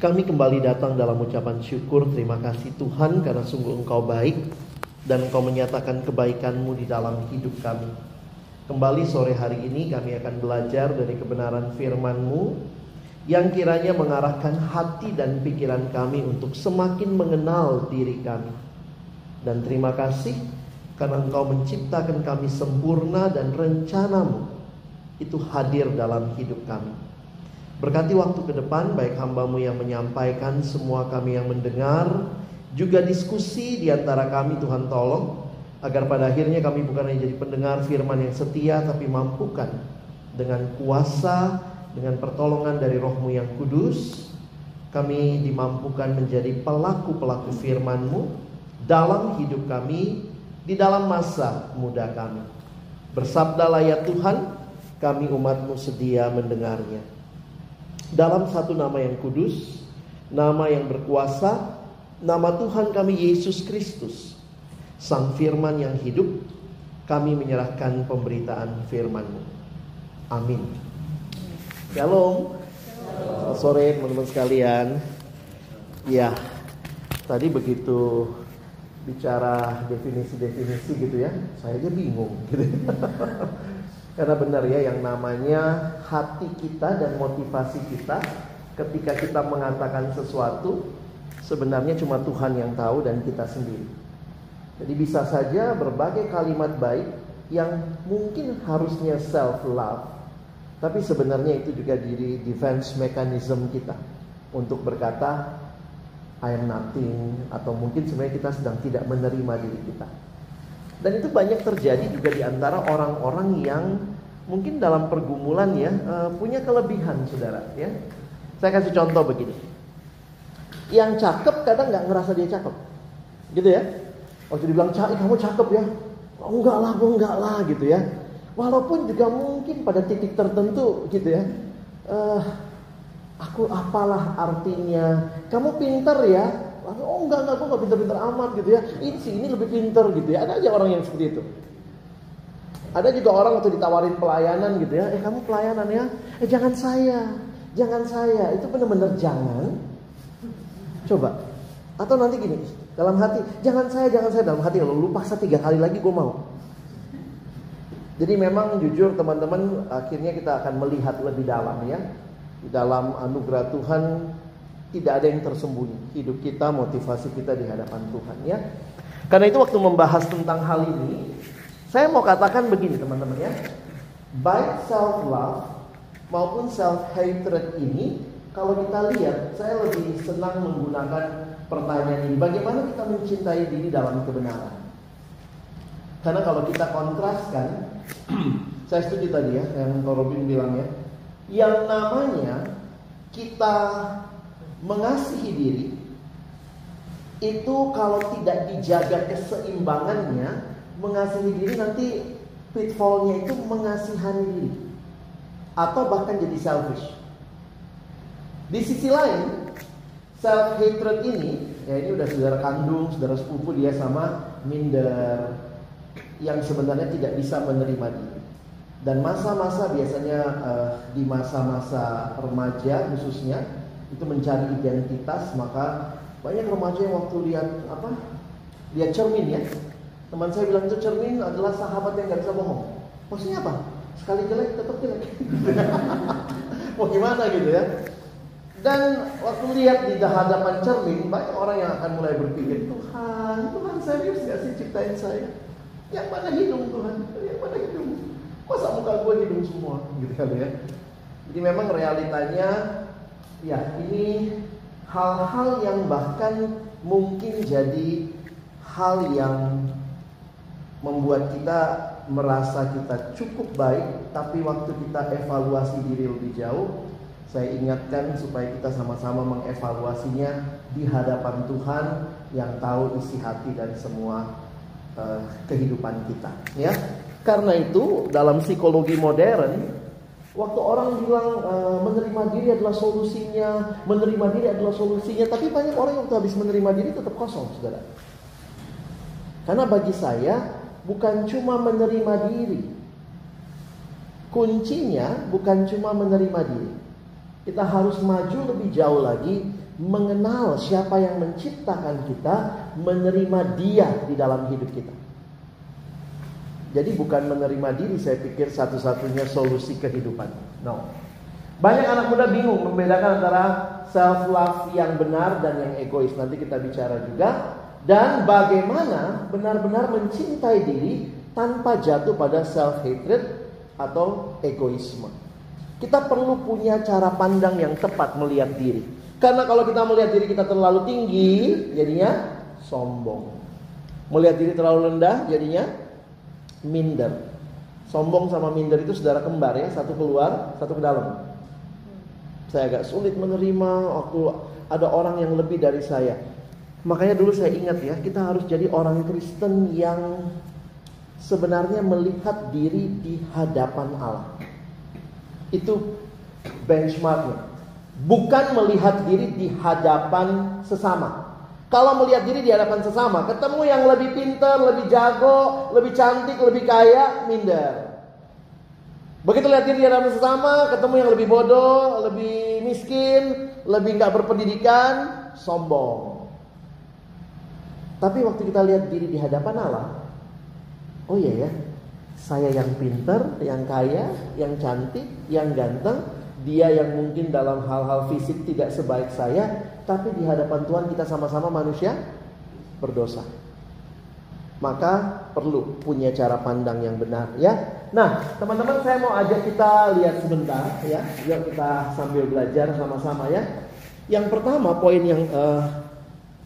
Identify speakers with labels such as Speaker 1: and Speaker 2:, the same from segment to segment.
Speaker 1: Kami kembali datang dalam ucapan syukur. Terima kasih Tuhan karena sungguh Engkau baik dan Engkau menyatakan kebaikan-Mu di dalam hidup kami. Kembali sore hari ini kami akan belajar dari kebenaran firman-Mu yang kiranya mengarahkan hati dan pikiran kami untuk semakin mengenal diri kami. Dan terima kasih karena Engkau menciptakan kami sempurna dan rencana-Mu itu hadir dalam hidup kami. Berkati waktu ke depan, baik hamba-Mu yang menyampaikan, semua kami yang mendengar, juga diskusi di antara kami. Tuhan tolong agar pada akhirnya kami bukan hanya jadi pendengar firman yang setia, tapi mampukan dengan kuasa, dengan pertolongan dari Roh-Mu yang kudus, kami dimampukan menjadi pelaku-pelaku firman-Mu dalam hidup kami, di dalam masa muda kami. Bersabdalah ya Tuhan, kami umat-Mu sedia mendengarnya. Dalam satu nama yang kudus, nama yang berkuasa, nama Tuhan kami Yesus Kristus, Sang Firman yang hidup, kami menyerahkan pemberitaan firman-Mu. Amin. Shalom. Selamat sore teman-teman sekalian. Ya, tadi begitu bicara definisi-definisi gitu ya, saya aja bingung gitu. Karena benar ya, yang namanya hati kita dan motivasi kita ketika kita mengatakan sesuatu, sebenarnya cuma Tuhan yang tahu dan kita sendiri. Jadi bisa saja berbagai kalimat baik yang mungkin harusnya self-love, tapi sebenarnya itu juga diri defense mechanism kita untuk berkata I am nothing, atau mungkin sebenarnya kita sedang tidak menerima diri kita. Dan itu banyak terjadi juga di antara orang-orang yang mungkin dalam pergumulan ya, punya kelebihan saudara ya. Saya kasih contoh begini. Yang cakep kadang gak ngerasa dia cakep, gitu ya. Waktu dibilang kamu cakep ya, oh enggak lah gitu ya. Walaupun juga mungkin pada titik tertentu gitu ya, aku apalah artinya. Kamu pinter ya, oh enggak, gue gak pinter-pinter amat gitu ya. Ini lebih pinter gitu ya. Ada aja orang yang seperti itu. Ada juga orang waktu ditawarin pelayanan gitu ya, kamu pelayanan ya, jangan saya. Itu benar-benar jangan. Coba. Atau nanti gini, dalam hati, jangan saya, dalam hati, lalu lu paksa 3 kali lagi gue mau. Jadi memang jujur teman-teman, akhirnya kita akan melihat lebih dalam ya. Di dalam anugerah Tuhan tidak ada yang tersembunyi. Hidup kita, motivasi kita di hadapan Tuhan ya. Karena itu waktu membahas tentang hal ini, saya mau katakan begini teman-teman ya. Baik self-love maupun self-hatred ini, kalau kita lihat, saya lebih senang menggunakan pertanyaan ini. Bagaimana kita mencintai diri dalam kebenaran? Karena kalau kita kontraskan, saya setuju tadi ya, yang Robin bilang ya, yang namanya kita mengasihi diri itu kalau tidak dijaga keseimbangannya, mengasihi diri nanti pitfallnya itu mengasihani diri atau bahkan jadi selfish. Di sisi lain, self-hatred ini, ya ini udah saudara kandung, saudara sepupu dia sama minder, yang sebenarnya tidak bisa menerima diri. Dan masa-masa biasanya di masa-masa remaja khususnya itu mencari identitas, maka banyak remaja yang waktu lihat cermin ya. Teman saya bilang itu cermin adalah sahabat yang gak bisa bohong. Maksudnya apa? Sekali jelek tetap jelek. Mau gimana gitu ya. Dan waktu lihat di hadapan cermin, banyak orang yang akan mulai berpikir, Tuhan serius gak sih ciptain saya? Yang mana hidung Tuhan? Yang mana hidung? Masa muka gue hidung semua? Gitu kali ya. Jadi memang realitanya, ya ini hal-hal yang bahkan mungkin jadi hal yang membuat kita merasa kita cukup baik, tapi waktu kita evaluasi diri lebih jauh, saya ingatkan supaya kita sama-sama mengevaluasinya di hadapan Tuhan yang tahu isi hati dan semua kehidupan kita ya. Karena itu dalam psikologi modern, waktu orang bilang menerima diri adalah solusinya, tapi banyak orang yang waktu habis menerima diri tetap kosong saudara. Karena bagi saya bukan cuma menerima diri, kuncinya bukan cuma menerima diri. Kita harus maju lebih jauh lagi mengenal siapa yang menciptakan kita, menerima Dia di dalam hidup kita. Jadi bukan menerima diri saya pikir satu-satunya solusi kehidupan. No. Banyak anak muda bingung membedakan antara self love yang benar dan yang egois. Nanti kita bicara juga. Dan bagaimana benar-benar mencintai diri tanpa jatuh pada self hatred atau egoisme. Kita perlu punya cara pandang yang tepat melihat diri. Karena kalau kita melihat diri kita terlalu tinggi, jadinya sombong. Melihat diri terlalu rendah, jadinya minder. Sombong sama minder itu saudara kembar ya, satu keluar, satu ke dalam. Saya agak sulit menerima waktu ada orang yang lebih dari saya. Makanya dulu saya ingat ya, kita harus jadi orang Kristen yang sebenarnya melihat diri di hadapan Allah. Itu benchmarknya. Bukan melihat diri di hadapan sesama. Kalau melihat diri di hadapan sesama, ketemu yang lebih pintar, lebih jago, lebih cantik, lebih kaya, minder. Begitu lihat diri di hadapan sesama, ketemu yang lebih bodoh, lebih miskin, lebih gak berpendidikan, sombong. Tapi waktu kita lihat diri di hadapan Allah, oh iya ya, saya yang pintar, yang kaya, yang cantik, yang ganteng, dia yang mungkin dalam hal-hal fisik tidak sebaik saya, tapi di hadapan Tuhan kita sama-sama manusia berdosa. Maka perlu punya cara pandang yang benar ya. Nah, teman-teman, saya mau ajak kita lihat sebentar ya. Yuk kita sambil belajar sama-sama ya. Yang pertama poin yang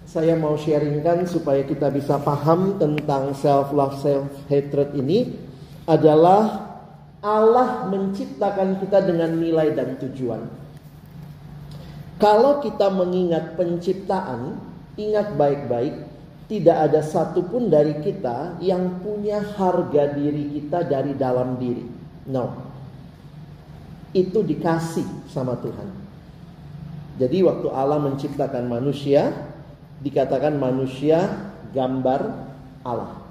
Speaker 1: saya mau sharingkan supaya kita bisa paham tentang self love, self hatred ini adalah Allah menciptakan kita dengan nilai dan tujuan. Kalau kita mengingat penciptaan, ingat baik-baik, tidak ada satupun dari kita yang punya harga diri kita dari dalam diri. No. Itu dikasih sama Tuhan. Jadi waktu Allah menciptakan manusia, dikatakan manusia gambar Allah.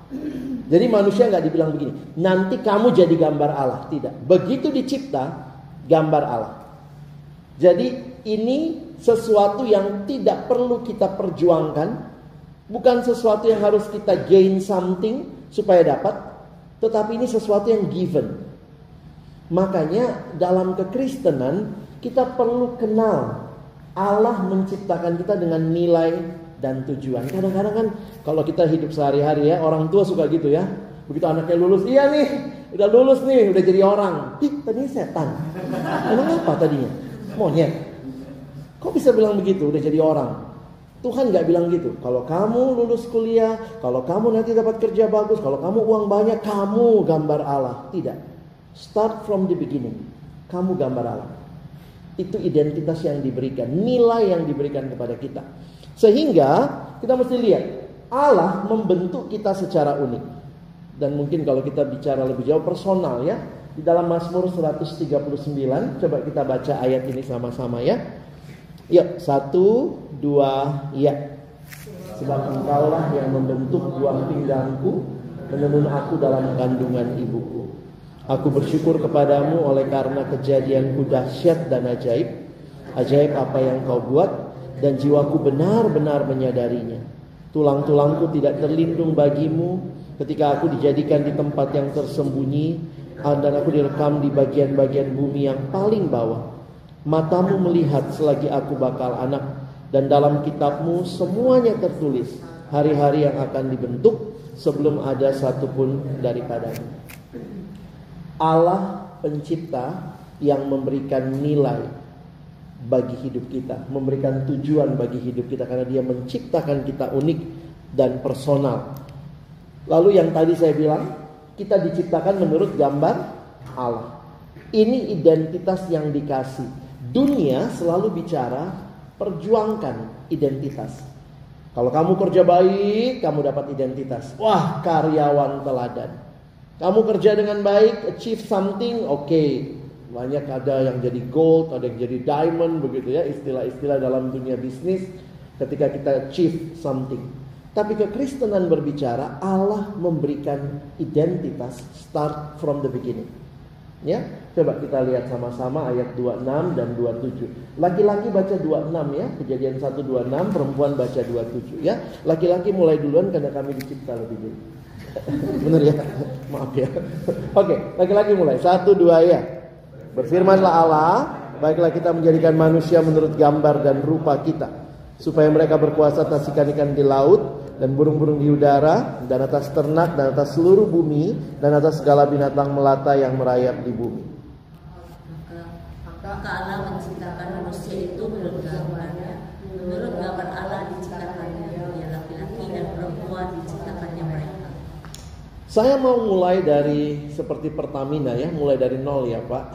Speaker 1: Jadi manusia gak dibilang begini, nanti kamu jadi gambar Allah. Tidak. Begitu dicipta, gambar Allah. Jadi ini sesuatu yang tidak perlu kita perjuangkan. Bukan sesuatu yang harus kita gain something supaya dapat. Tetapi ini sesuatu yang given. Makanya dalam kekristenan kita perlu kenal Allah menciptakan kita dengan nilai dan tujuan. Kadang-kadang kan kalau kita hidup sehari-hari ya, orang tua suka gitu ya. Begitu anaknya lulus, iya nih, udah lulus nih, udah jadi orang. Ih, tadinya setan. Emang apa tadinya? Monyet. Kok bisa bilang begitu, udah jadi orang? Tuhan gak bilang gitu. Kalau kamu lulus kuliah, kalau kamu nanti dapat kerja bagus, kalau kamu uang banyak, kamu gambar Allah. Tidak. Start from the beginning. Kamu gambar Allah. Itu identitas yang diberikan, nilai yang diberikan kepada kita. Sehingga kita mesti lihat Allah membentuk kita secara unik. Dan mungkin kalau kita bicara lebih jauh personal ya, di dalam Mazmur 139, coba kita baca ayat ini sama-sama ya. Yuk, 1, 2, ya. Sebab Engkaulah yang membentuk buah pinggangku, menenun aku dalam kandungan ibuku. Aku bersyukur kepadamu oleh karena kejadianku dahsyat dan ajaib. Ajaib apa yang kau buat, dan jiwaku benar-benar menyadarinya. Tulang-tulangku tidak terlindung bagimu ketika aku dijadikan di tempat yang tersembunyi, dan aku direkam di bagian-bagian bumi yang paling bawah. Matamu melihat selagi aku bakal anak, dan dalam kitabmu semuanya tertulis hari-hari yang akan dibentuk sebelum ada satupun daripadanya. Allah pencipta yang memberikan nilai bagi hidup kita, memberikan tujuan bagi hidup kita, karena dia menciptakan kita unik dan personal. Lalu yang tadi saya bilang, kita diciptakan menurut gambar Allah. Ini identitas yang dikasih. Dunia selalu bicara perjuangkan identitas. Kalau kamu kerja baik, kamu dapat identitas. Wah, karyawan teladan. Kamu kerja dengan baik, achieve something, oke. Banyak ada yang jadi gold, ada yang jadi diamond, begitu ya, istilah-istilah dalam dunia bisnis ketika kita achieve something. Tapi kekristenan berbicara Allah memberikan identitas start from the beginning. Ya, coba kita lihat sama-sama ayat 26 dan 27. Laki-laki baca 26 ya, Kejadian 1:26, perempuan baca 27 ya. Laki-laki mulai duluan karena kami dicipta lebih dulu. Benar ya? Maaf ya. Oke, laki-laki mulai. 1, 2 ya. Berfirmanlah Allah, baiklah kita menjadikan manusia menurut gambar dan rupa kita, supaya mereka berkuasa atas ikan-ikan di laut dan burung-burung di udara, dan atas ternak, dan atas seluruh bumi, dan atas segala binatang melata yang merayap di bumi.
Speaker 2: Maka Allah menciptakan manusia itu menurut gambarnya. Menurut gambar Allah diciptakannya, dia laki-laki dan perempuan diciptakannya mereka.
Speaker 1: Saya mau mulai dari seperti Pertamina ya, mulai dari nol ya Pak.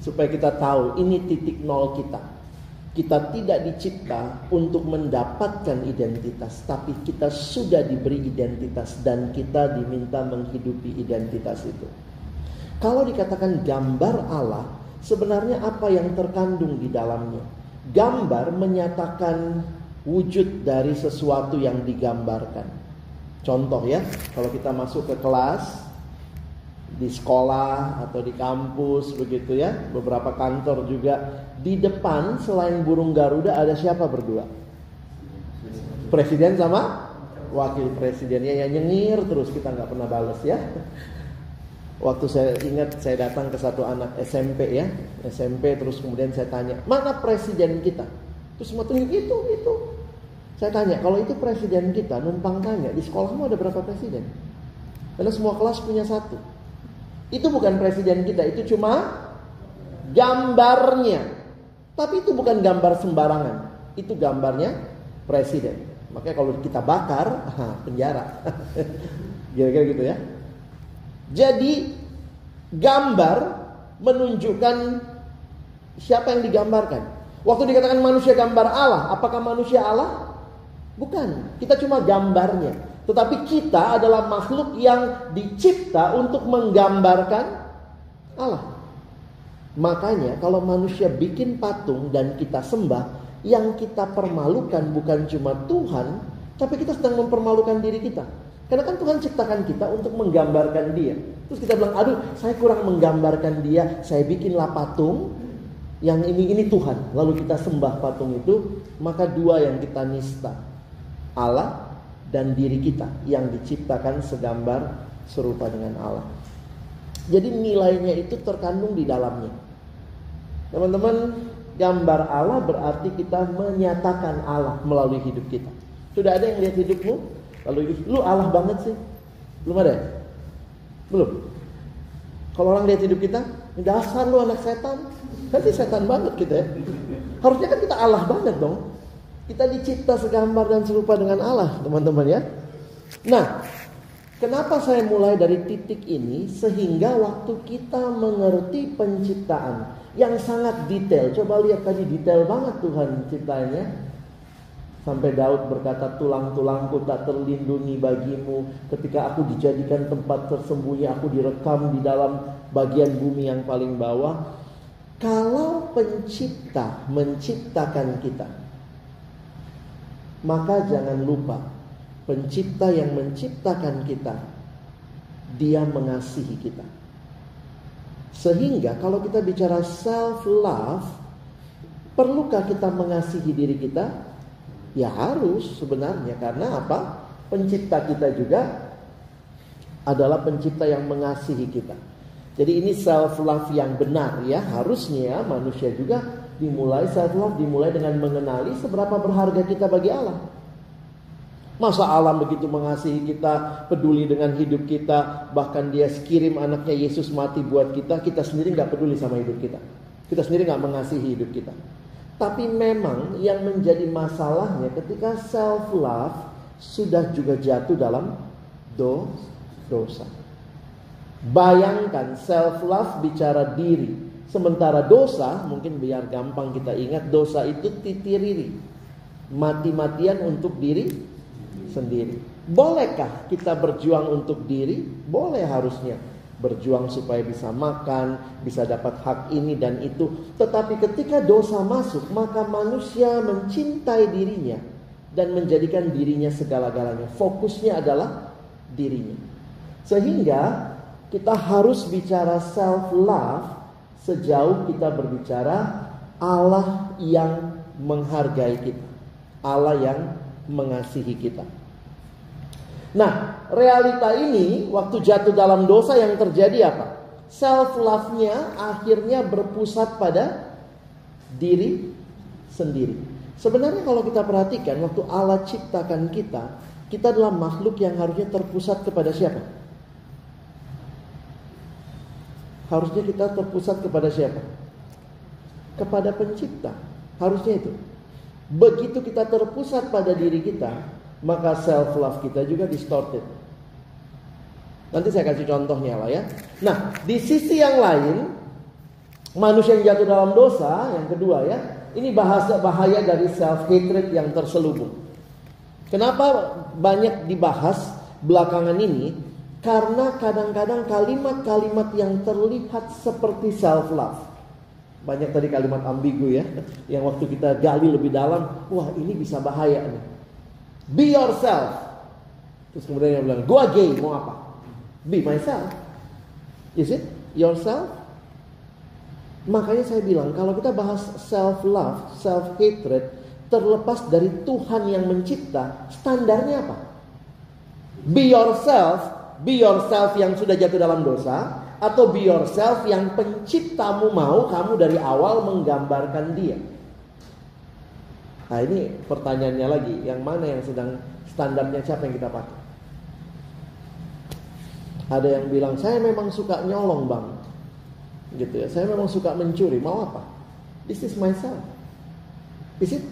Speaker 1: Supaya kita tahu ini titik nol kita. Kita tidak dicipta untuk mendapatkan identitas, tapi kita sudah diberi identitas dan kita diminta menghidupi identitas itu. Kalau dikatakan gambar Allah, sebenarnya apa yang terkandung di dalamnya? Gambar menyatakan wujud dari sesuatu yang digambarkan. Contoh ya, kalau kita masuk ke kelas di sekolah atau di kampus begitu ya, beberapa kantor juga, di depan selain burung Garuda ada siapa berdua? Presiden sama wakil presiden ya, yang nyengir terus, kita nggak pernah bales ya. Waktu saya ingat saya datang ke satu anak SMP ya, SMP, terus kemudian saya tanya, mana presiden kita? Terus semua tunjuk itu. Saya tanya, kalau itu presiden kita, numpang tanya, di sekolahmu ada berapa presiden? Karena semua kelas punya satu. Itu bukan presiden kita, itu cuma gambarnya. Tapi itu bukan gambar sembarangan, itu gambarnya presiden. Makanya kalau kita bakar, penjara. Kira-kira gitu ya. Jadi gambar menunjukkan siapa yang digambarkan. Waktu dikatakan manusia gambar Allah, apakah manusia Allah? Bukan, kita cuma gambarnya. Tetapi kita adalah makhluk yang dicipta untuk menggambarkan Allah. Makanya kalau manusia bikin patung dan kita sembah, yang kita permalukan bukan cuma Tuhan, tapi kita sedang mempermalukan diri kita. Karena kan Tuhan ciptakan kita untuk menggambarkan Dia. Terus kita bilang, aduh saya kurang menggambarkan Dia, saya bikinlah patung yang ini Tuhan. Lalu kita sembah patung itu, maka dua yang kita nista, Allah dan diri kita yang diciptakan segambar serupa dengan Allah. Jadi nilainya itu terkandung di dalamnya. Teman-teman, gambar Allah berarti kita menyatakan Allah melalui hidup kita. Sudah ada yang lihat hidupmu? Lalu hidup lu Allah banget sih? Belum ada? Belum? Kalau orang lihat hidup kita, dasar lu anak setan. Nanti setan banget kita ya. Harusnya kan kita Allah banget dong. Kita dicipta segambar dan serupa dengan Allah, teman-teman ya. Nah, kenapa saya mulai dari titik ini? Sehingga waktu kita mengerti penciptaan yang sangat detail. Coba lihat tadi, detail banget Tuhan ciptanya. Sampai Daud berkata, tulang-tulangku tak terlindungi bagimu. Ketika aku dijadikan tempat tersembunyi, aku direkam di dalam bagian bumi yang paling bawah. Kalau pencipta menciptakan kita, maka jangan lupa, pencipta yang menciptakan kita, Dia mengasihi kita. Sehingga kalau kita bicara self-love, perlukah kita mengasihi diri kita? Ya harus sebenarnya. Karena apa? Pencipta kita juga adalah pencipta yang mengasihi kita. Jadi ini self-love yang benar ya. Harusnya manusia juga dimulai, self-love dimulai dengan mengenali seberapa berharga kita bagi Allah. Masa Allah begitu mengasihi kita, peduli dengan hidup kita, bahkan Dia kirim anaknya Yesus mati buat kita, kita sendiri gak peduli sama hidup kita. Kita sendiri gak mengasihi hidup kita. Tapi memang yang menjadi masalahnya ketika self-love sudah juga jatuh dalam dosa. Bayangkan self-love bicara diri, sementara dosa, mungkin biar gampang kita ingat, dosa itu titiriri, mati-matian untuk diri sendiri. Bolehkah kita berjuang untuk diri? Boleh harusnya. Berjuang supaya bisa makan, bisa dapat hak ini dan itu. Tetapi ketika dosa masuk, maka manusia mencintai dirinya dan menjadikan dirinya segala-galanya. Fokusnya adalah dirinya. Sehingga kita harus bicara self love sejauh kita berbicara Allah yang menghargai kita, Allah yang mengasihi kita. Nah, realita ini waktu jatuh dalam dosa yang terjadi apa? Self love-nya akhirnya berpusat pada diri sendiri. Sebenarnya kalau kita perhatikan waktu Allah ciptakan kita, kita adalah makhluk yang harusnya terpusat kepada siapa? Harusnya kita terpusat kepada siapa? Kepada pencipta. Harusnya itu. Begitu kita terpusat pada diri kita, maka self love kita juga distorted. Nanti saya kasih contohnya lah ya. Nah, di sisi yang lain, manusia yang jatuh dalam dosa, yang kedua ya, ini bahaya dari self hatred yang terselubung. Kenapa banyak dibahas belakangan ini? Karena kadang-kadang kalimat-kalimat yang terlihat seperti self love. Banyak tadi kalimat ambigu ya, yang waktu kita gali lebih dalam, wah ini bisa bahaya nih. Be yourself. Terus kemudian dia bilang, gua gay, mau apa? Be myself. Is it yourself? Makanya saya bilang, kalau kita bahas self love, self hatred, terlepas dari Tuhan yang mencipta, standarnya apa? Be yourself yang sudah jatuh dalam dosa, atau be yourself yang penciptamu mau kamu dari awal menggambarkan dia. Nah ini pertanyaannya lagi, yang mana yang sedang standarnya siapa yang kita pakai? Ada yang bilang, saya memang suka nyolong bang, gitu ya. Saya memang suka mencuri, mau apa? This is myself. Is it?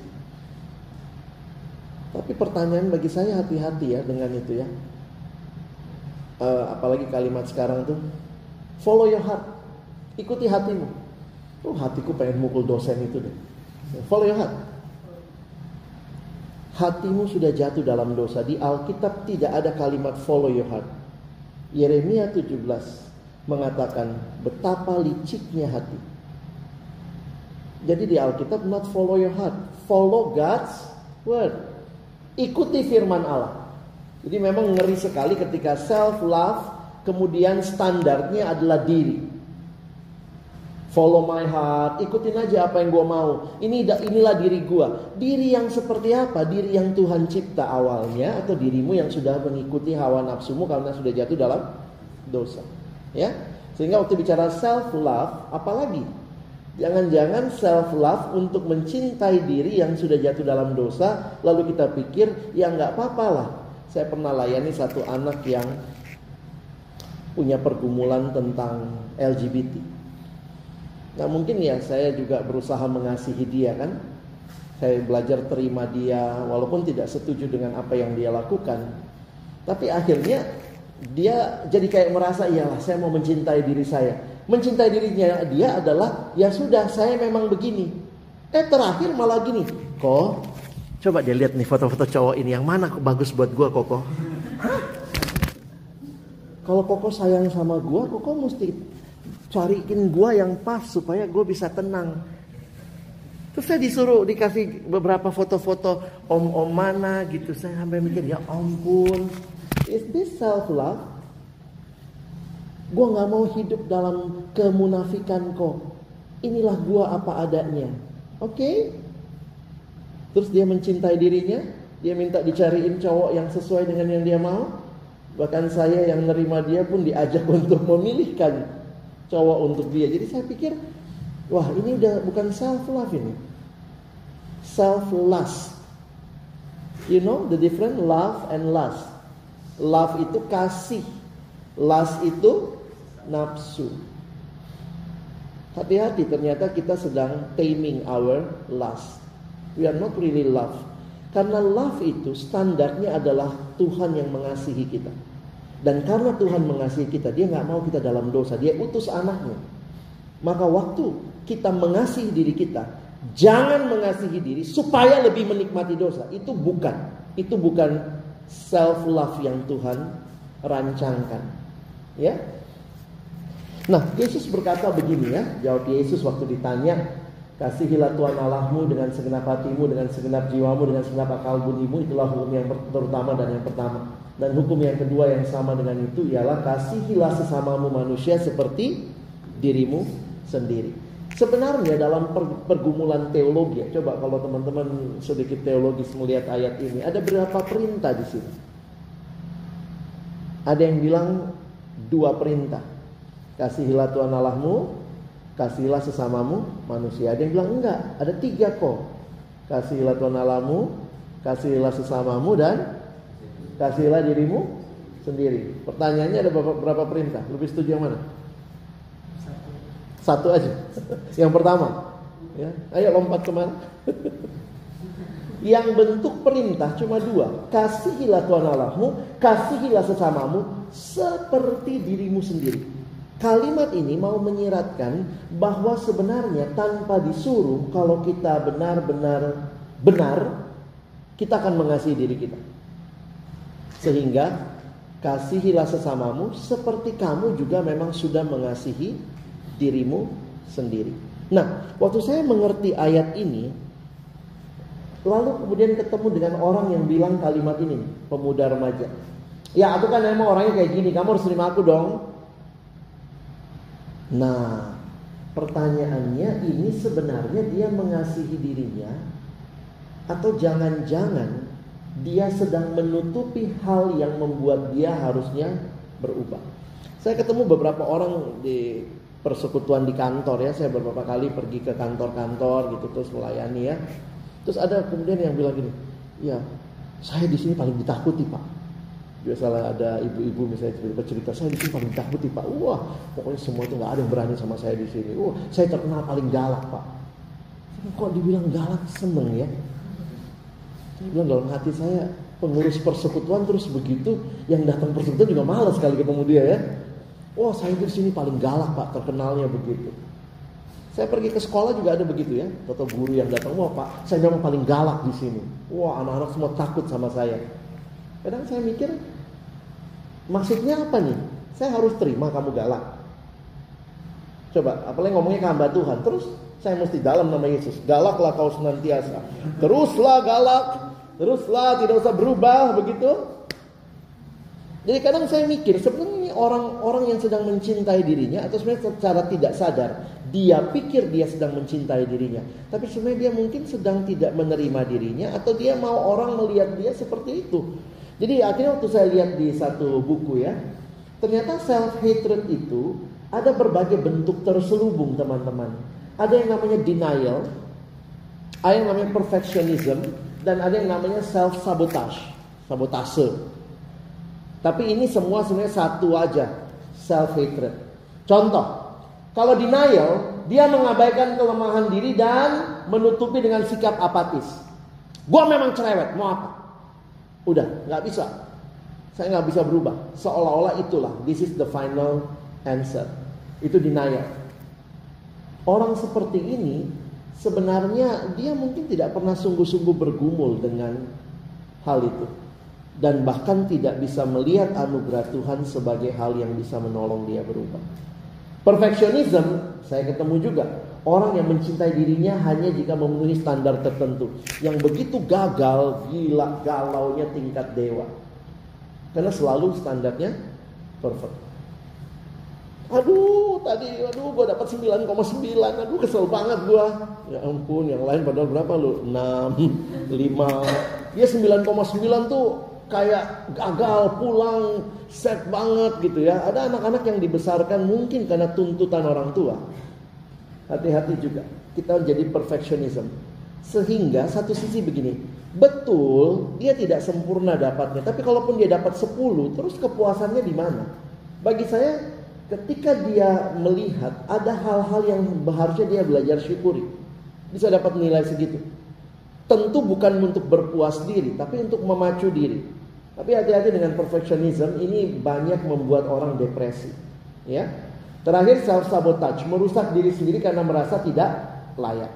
Speaker 1: Tapi pertanyaan bagi saya, hati-hati ya dengan itu ya. Apalagi kalimat sekarang tuh, follow your heart, ikuti hatimu. Hatiku pengen mukul dosen itu deh. Follow your heart. Hatimu sudah jatuh dalam dosa. Di Alkitab tidak ada kalimat follow your heart. Yeremia 17 mengatakan betapa liciknya hati. Jadi di Alkitab not follow your heart, follow God's word. Ikuti firman Allah. Jadi memang ngeri sekali ketika self love kemudian standarnya adalah diri. Follow my heart, ikutin aja apa yang gue mau. Inilah diri gue. Diri yang seperti apa? Diri yang Tuhan cipta awalnya, atau dirimu yang sudah mengikuti hawa nafsumu karena sudah jatuh dalam dosa. Ya, sehingga waktu bicara self love, apalagi jangan-jangan self love untuk mencintai diri yang sudah jatuh dalam dosa, lalu kita pikir ya nggak apa-apa lah. Saya pernah layani satu anak yang punya pergumulan tentang LGBT. Nah mungkin ya saya juga berusaha mengasihi dia kan. Saya belajar terima dia walaupun tidak setuju dengan apa yang dia lakukan. Tapi akhirnya dia jadi kayak merasa, iyalah saya mau mencintai diri saya. Mencintai dirinya dia adalah, ya sudah saya memang begini. Terakhir malah gini, kok coba dia lihat nih foto-foto cowok ini, yang mana bagus buat gua Koko? Kalau Koko sayang sama gua, Koko mesti cariin gua yang pas supaya gua bisa tenang. Terus saya dikasih beberapa foto-foto om-om mana gitu. Saya sampai mikir, ya ampun, is this self love? Gua nggak mau hidup dalam kemunafikan kok. Inilah gua apa adanya. Oke? Terus dia mencintai dirinya, dia minta dicariin cowok yang sesuai dengan yang dia mau. Bahkan saya yang nerima dia pun diajak untuk memilihkan cowok untuk dia. Jadi saya pikir, wah ini udah bukan self love ini, self lust. You know the difference love and lust. Love itu kasih, lust itu nafsu. Hati-hati, ternyata kita sedang taming our lust. We are not really love. Karena love itu standarnya adalah Tuhan yang mengasihi kita. Dan karena Tuhan mengasihi kita, dia gak mau kita dalam dosa. Dia utus anaknya. Maka waktu kita mengasihi diri kita, jangan mengasihi diri supaya lebih menikmati dosa. Itu bukan self love yang Tuhan rancangkan. Ya. Nah, Yesus berkata begini ya. Jawab Yesus waktu ditanya, kasihilah Tuhan Allahmu dengan segenap hatimu, dengan segenap jiwamu, dengan segenap akal budimu. Itulah hukum yang terutama dan yang pertama. Dan hukum yang kedua yang sama dengan itu ialah kasihilah sesamamu manusia seperti dirimu sendiri. Sebenarnya dalam pergumulan teologi, coba kalau teman-teman sedikit teologis melihat ayat ini, ada berapa perintah di sini? Ada yang bilang 2 perintah. Kasihilah Tuhan Allahmu, kasihilah sesamamu manusia. Ada yang bilang enggak, ada 3 kok. Kasihilah Tuhan Allahmu, kasihilah sesamamu, dan kasihilah dirimu sendiri. Pertanyaannya ada berapa perintah? Lebih setuju yang mana? 1 aja. Yang pertama, ya. Ayo lompat kemana? Yang bentuk perintah cuma 2. Kasihilah Tuhan Allahmu, kasihilah sesamamu seperti dirimu sendiri. Kalimat ini mau menyiratkan bahwa sebenarnya tanpa disuruh, kalau kita benar-benar benar, kita akan mengasihi diri kita. Sehingga kasihilah sesamamu seperti kamu juga memang sudah mengasihi dirimu sendiri. Nah, waktu saya mengerti ayat ini, lalu kemudian ketemu dengan orang yang bilang kalimat ini, pemuda remaja. Ya, aku kan emang orangnya kayak gini, kamu harus terima aku dong. Nah, pertanyaannya ini sebenarnya dia mengasihi dirinya, atau jangan-jangan dia sedang menutupi hal yang membuat dia harusnya berubah. Saya ketemu beberapa orang di persekutuan di kantor ya, saya beberapa kali pergi ke kantor-kantor gitu terus melayani ya. Terus ada kemudian yang bilang gini, ya saya di sini paling ditakuti Pak. Biasalah ada ibu-ibu misalnya cerita, saya di sini paling ditakuti Pak. Wah, pokoknya semua itu nggak ada yang berani sama saya di sini. Wah, saya terkenal paling galak Pak. Kok dibilang galak, seneng ya? Saya bilang dalam hati saya, pengurus persekutuan terus begitu, yang datang persekutuan juga malas sekali ketemu dia ya. Wah, saya di sini paling galak Pak, terkenalnya begitu. Saya pergi ke sekolah juga ada begitu ya, atau guru yang datang, wah Pak, saya memang paling galak di sini. Wah, anak-anak semua takut sama saya. Kadang saya mikir, maksudnya apa nih? Saya harus terima kamu galak. Coba, apalagi ngomongnya ke hamba Tuhan, terus saya mesti dalam nama Yesus, galaklah kau senantiasa. Teruslah galak, teruslah tidak usah berubah begitu. Jadi kadang saya mikir sebenarnya orang-orang yang sedang mencintai dirinya, atau sebenarnya secara tidak sadar dia pikir dia sedang mencintai dirinya, tapi sebenarnya dia mungkin sedang tidak menerima dirinya, atau dia mau orang melihat dia seperti itu. Jadi akhirnya waktu saya lihat di satu buku ya, ternyata self hatred itu ada berbagai bentuk terselubung teman-teman. Ada yang namanya denial, ada yang namanya perfectionism, dan ada yang namanya self sabotage, sabotase. Tapi ini semua sebenarnya satu aja, self hatred. Contoh, kalau denial, dia mengabaikan kelemahan diri dan menutupi dengan sikap apatis. Gua memang cerewet, mau apa? Udah, nggak bisa. Saya nggak bisa berubah. Seolah-olah itulah, this is the final answer. Itu denial. Orang seperti ini sebenarnya dia mungkin tidak pernah sungguh-sungguh bergumul dengan hal itu. Dan bahkan tidak bisa melihat anugerah Tuhan sebagai hal yang bisa menolong dia berubah. Perfectionism, saya ketemu juga orang yang mencintai dirinya hanya jika memenuhi standar tertentu. Yang begitu gagal, gila, galaunya tingkat dewa. Karena selalu standarnya perfect. Aduh, gue dapat 9,9. Aduh, kesel banget gue. Ya ampun, yang lain padahal berapa lu? 6, 5. Dia 9,9 tuh kayak gagal, pulang, sad banget gitu ya. Ada anak-anak yang dibesarkan mungkin karena tuntutan orang tua. Hati-hati juga, kita jadi perfectionism. Sehingga satu sisi begini, betul dia tidak sempurna dapatnya, tapi kalaupun dia dapat 10, terus kepuasannya di mana? Bagi saya, ketika dia melihat ada hal-hal yang harusnya dia belajar syukuri, bisa dapat nilai segitu. Tentu bukan untuk berpuas diri, tapi untuk memacu diri. Tapi hati-hati dengan perfectionism, ini banyak membuat orang depresi. Ya. Terakhir, self sabotage, merusak diri sendiri karena merasa tidak layak.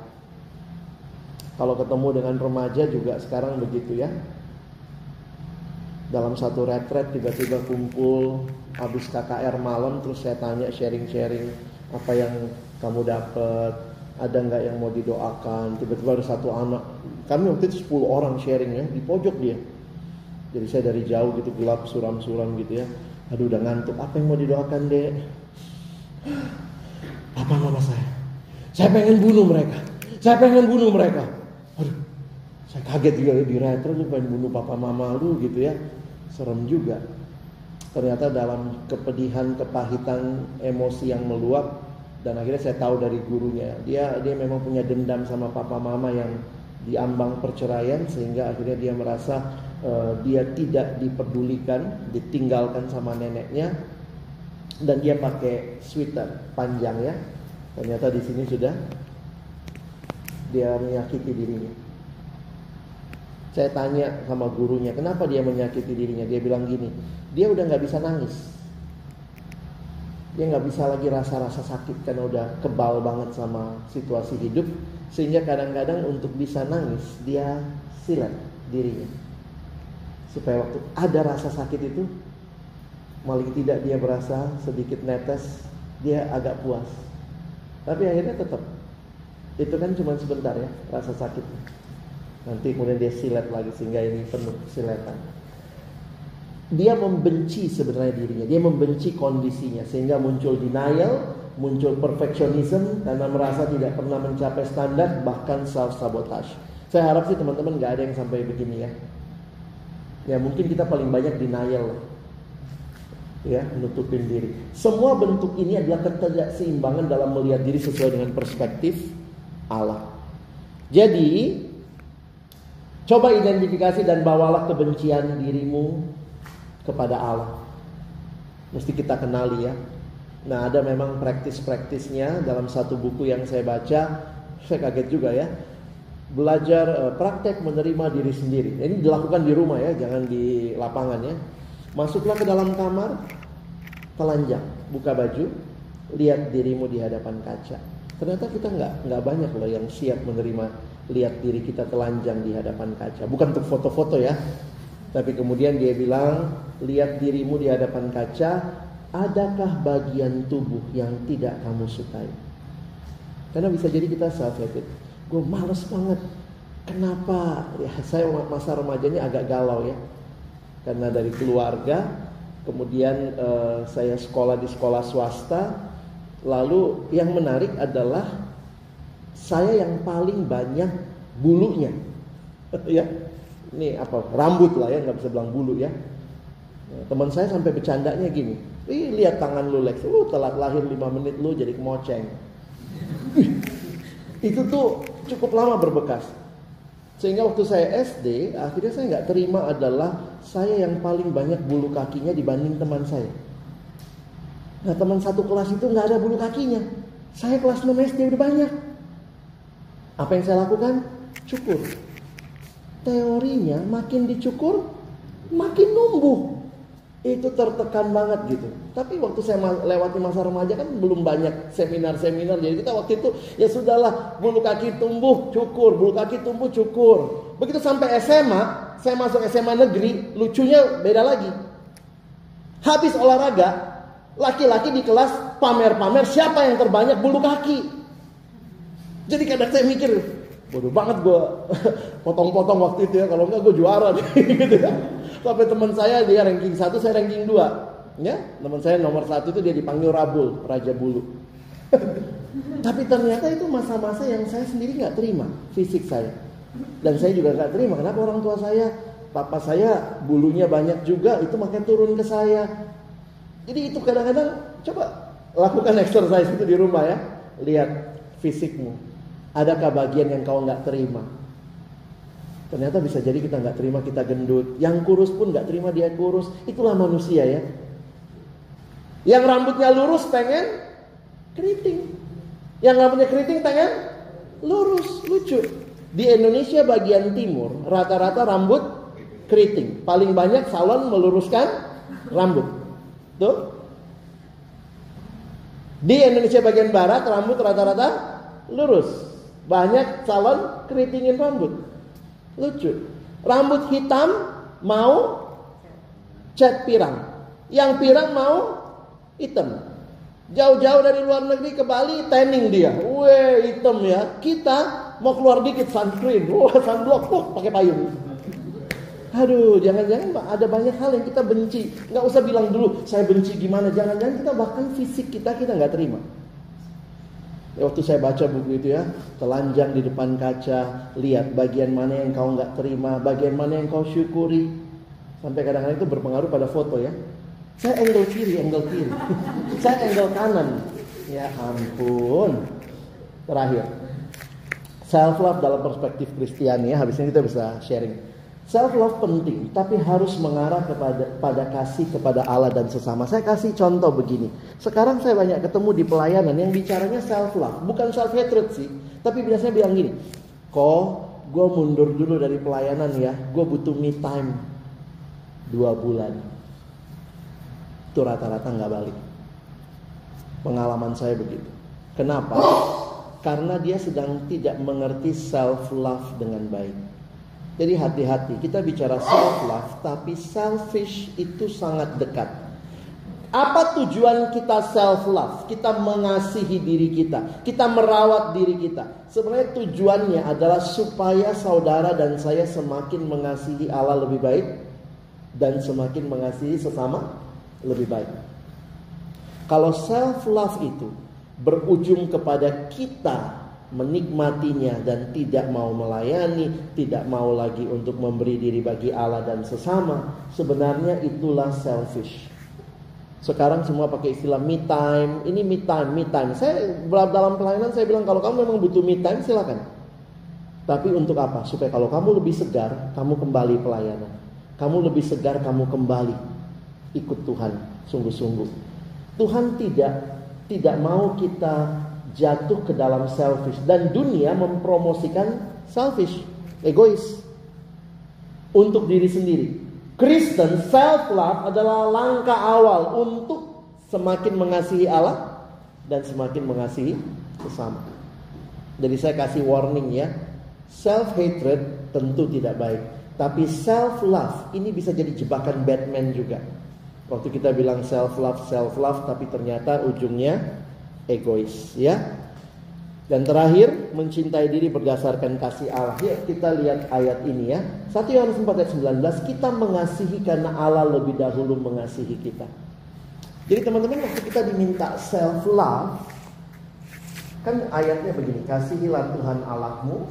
Speaker 1: Kalau ketemu dengan remaja juga sekarang begitu ya. Dalam satu retret tiba-tiba kumpul habis KKR malam, terus saya tanya sharing-sharing apa yang kamu dapat, ada nggak yang mau didoakan. Tiba-tiba ada satu anak, kami waktu itu 10 orang sharing ya, di pojok dia. Jadi saya dari jauh gitu, gelap, suram-suram gitu ya. Aduh udah ngantuk, apa yang mau didoakan dek? Papa mama saya pengen bunuh mereka. Aduh, saya kaget juga di retro lu pengen bunuh papa mama lu gitu ya. Serem juga. Ternyata dalam kepedihan, kepahitan, emosi yang meluap, dan akhirnya saya tahu dari gurunya, dia memang punya dendam sama papa mama yang diambang perceraian, sehingga akhirnya dia merasa dia tidak dipedulikan, ditinggalkan sama neneknya, dan dia pakai sweater panjang ya. Ternyata di sini sudah dia menyakiti dirinya. Saya tanya sama gurunya, kenapa dia menyakiti dirinya? Dia bilang gini, dia udah gak bisa nangis. Dia gak bisa lagi rasa-rasa sakit karena udah kebal banget sama situasi hidup. Sehingga kadang-kadang untuk bisa nangis, dia silet dirinya. Supaya waktu ada rasa sakit itu, malah tidak dia berasa sedikit netes, dia agak puas. Tapi akhirnya tetap, itu kan cuma sebentar ya rasa sakitnya. Nanti kemudian dia silet lagi sehingga ini penuh siletan. Dia membenci sebenarnya dirinya, dia membenci kondisinya, sehingga muncul denial, muncul perfectionism karena merasa tidak pernah mencapai standar, bahkan self-sabotage. Saya harap sih teman-teman gak ada yang sampai begini ya. Ya mungkin kita paling banyak denial ya, menutupin diri. Semua bentuk ini adalah ketidakseimbangan dalam melihat diri sesuai dengan perspektif Allah. Jadi coba identifikasi dan bawalah kebencian dirimu kepada Allah. Mesti kita kenali ya. Nah ada memang praktis-praktisnya dalam satu buku yang saya baca. Saya kaget juga ya. Belajar praktek menerima diri sendiri. Ini dilakukan di rumah ya, jangan di lapangan ya. Masuklah ke dalam kamar, telanjang, buka baju, lihat dirimu di hadapan kaca. Ternyata kita nggak banyak loh yang siap menerima lihat diri kita telanjang di hadapan kaca. Bukan untuk foto-foto ya, tapi kemudian dia bilang, lihat dirimu di hadapan kaca, adakah bagian tubuh yang tidak kamu sukai? Karena bisa jadi kita self-hated. Gue males banget. Kenapa? Ya, saya masa remajanya agak galau ya. Karena dari keluarga, kemudian saya sekolah di sekolah swasta. Lalu yang menarik adalah saya yang paling banyak bulunya. Ya. Ini apa? Rambut lah ya, nggak bisa bilang bulu ya. Teman saya sampai bercandanya gini, lihat tangan lu Lex, telat lahir 5 menit lu jadi kemoceng. Itu tuh cukup lama berbekas. Sehingga waktu saya SD, akhirnya saya nggak terima adalah saya yang paling banyak bulu kakinya dibanding teman saya. Nah teman satu kelas itu nggak ada bulu kakinya. Saya kelas 6 SD udah banyak. Apa yang saya lakukan? Cukur. Teorinya makin dicukur, makin numbuh. Itu tertekan banget gitu. Tapi waktu saya lewati masa remaja kan belum banyak seminar-seminar. Jadi kita waktu itu ya sudahlah, bulu kaki tumbuh cukur, bulu kaki tumbuh cukur. Begitu sampai SMA, saya masuk SMA negeri, lucunya beda lagi. Habis olahraga, laki-laki di kelas pamer-pamer siapa yang terbanyak bulu kaki. Jadi kadang saya mikir, bodoh banget gue potong-potong waktu itu ya, kalau enggak gue juara nih gitu ya. Sampai teman saya dia ranking 1, saya ranking 2 ya. Teman saya nomor 1 itu dia dipanggil Rabul, Raja Bulu. Tapi ternyata itu masa-masa yang saya sendiri gak terima fisik saya. Dan saya juga gak terima kenapa orang tua saya, papa saya bulunya banyak juga, itu makanya turun ke saya. Jadi itu kadang-kadang coba lakukan exercise itu di rumah ya. Lihat fisikmu, adakah bagian yang kau gak terima? Ternyata bisa jadi kita gak terima kita gendut. Yang kurus pun gak terima dia kurus. Itulah manusia ya. Yang rambutnya lurus pengen keriting. Yang rambutnya keriting pengen lurus, lucu. Di Indonesia bagian timur rata-rata rambut keriting. Paling banyak salon meluruskan rambut. Tuh. Di Indonesia bagian barat rambut rata-rata lurus. Banyak salon keritingin rambut. Lucu. Rambut hitam mau cat pirang. Yang pirang mau hitam. Jauh-jauh dari luar negeri ke Bali tanning dia. Weh, hitam ya. Kita mau keluar dikit sunscreen. Wah, sunblock pakai payung. Aduh, jangan-jangan ada banyak hal yang kita benci. Nggak usah bilang dulu, saya benci gimana. Jangan-jangan kita bahkan fisik kita nggak terima. Ya, waktu saya baca buku itu ya, telanjang di depan kaca, lihat bagian mana yang kau nggak terima, bagian mana yang kau syukuri. Sampai kadang-kadang itu berpengaruh pada foto ya. Saya angle kiri. Saya angle kanan. Ya ampun. Terakhir, self love dalam perspektif Kristiani ya. Habis ini kita bisa sharing. Self love penting, tapi harus mengarah pada kasih kepada Allah dan sesama. Saya kasih contoh begini. Sekarang saya banyak ketemu di pelayanan yang bicaranya self love, bukan self hatred sih, tapi biasanya bilang gini, gue mundur dulu dari pelayanan ya, gue butuh me time 2 bulan. Itu rata-rata nggak balik. Pengalaman saya begitu. Kenapa? Karena dia sedang tidak mengerti self love dengan baik. Jadi hati-hati, kita bicara self-love, tapi selfish itu sangat dekat. Apa tujuan kita self-love? Kita mengasihi diri kita, kita merawat diri kita. Sebenarnya tujuannya adalah supaya saudara dan saya semakin mengasihi Allah lebih baik dan semakin mengasihi sesama lebih baik. Kalau self-love itu berujung kepada kita menikmatinya dan tidak mau melayani, tidak mau lagi untuk memberi diri bagi Allah dan sesama, sebenarnya itulah selfish. Sekarang semua pakai istilah me time. Ini me time. Saya dalam pelayanan saya bilang, kalau kamu memang butuh me time silakan. Tapi untuk apa? Supaya kalau kamu lebih segar, kamu kembali pelayanan. Kamu lebih segar, kamu kembali ikut Tuhan sungguh-sungguh. Tuhan tidak mau kita jatuh ke dalam selfish, dan dunia mempromosikan selfish, egois untuk diri sendiri. Kristen self love adalah langkah awal untuk semakin mengasihi Allah dan semakin mengasihi sesama. Jadi saya kasih warning ya, self hatred tentu tidak baik, tapi self love ini bisa jadi jebakan Batman juga. Waktu kita bilang self love tapi ternyata ujungnya egois ya. Dan terakhir, mencintai diri berdasarkan kasih Allah. Yuk kita lihat ayat ini ya. 1 Yohanes 4 ayat 19, kita mengasihi karena Allah lebih dahulu mengasihi kita. Jadi teman-teman, waktu kita diminta self love, kan ayatnya begini, kasihilah Tuhan Allahmu,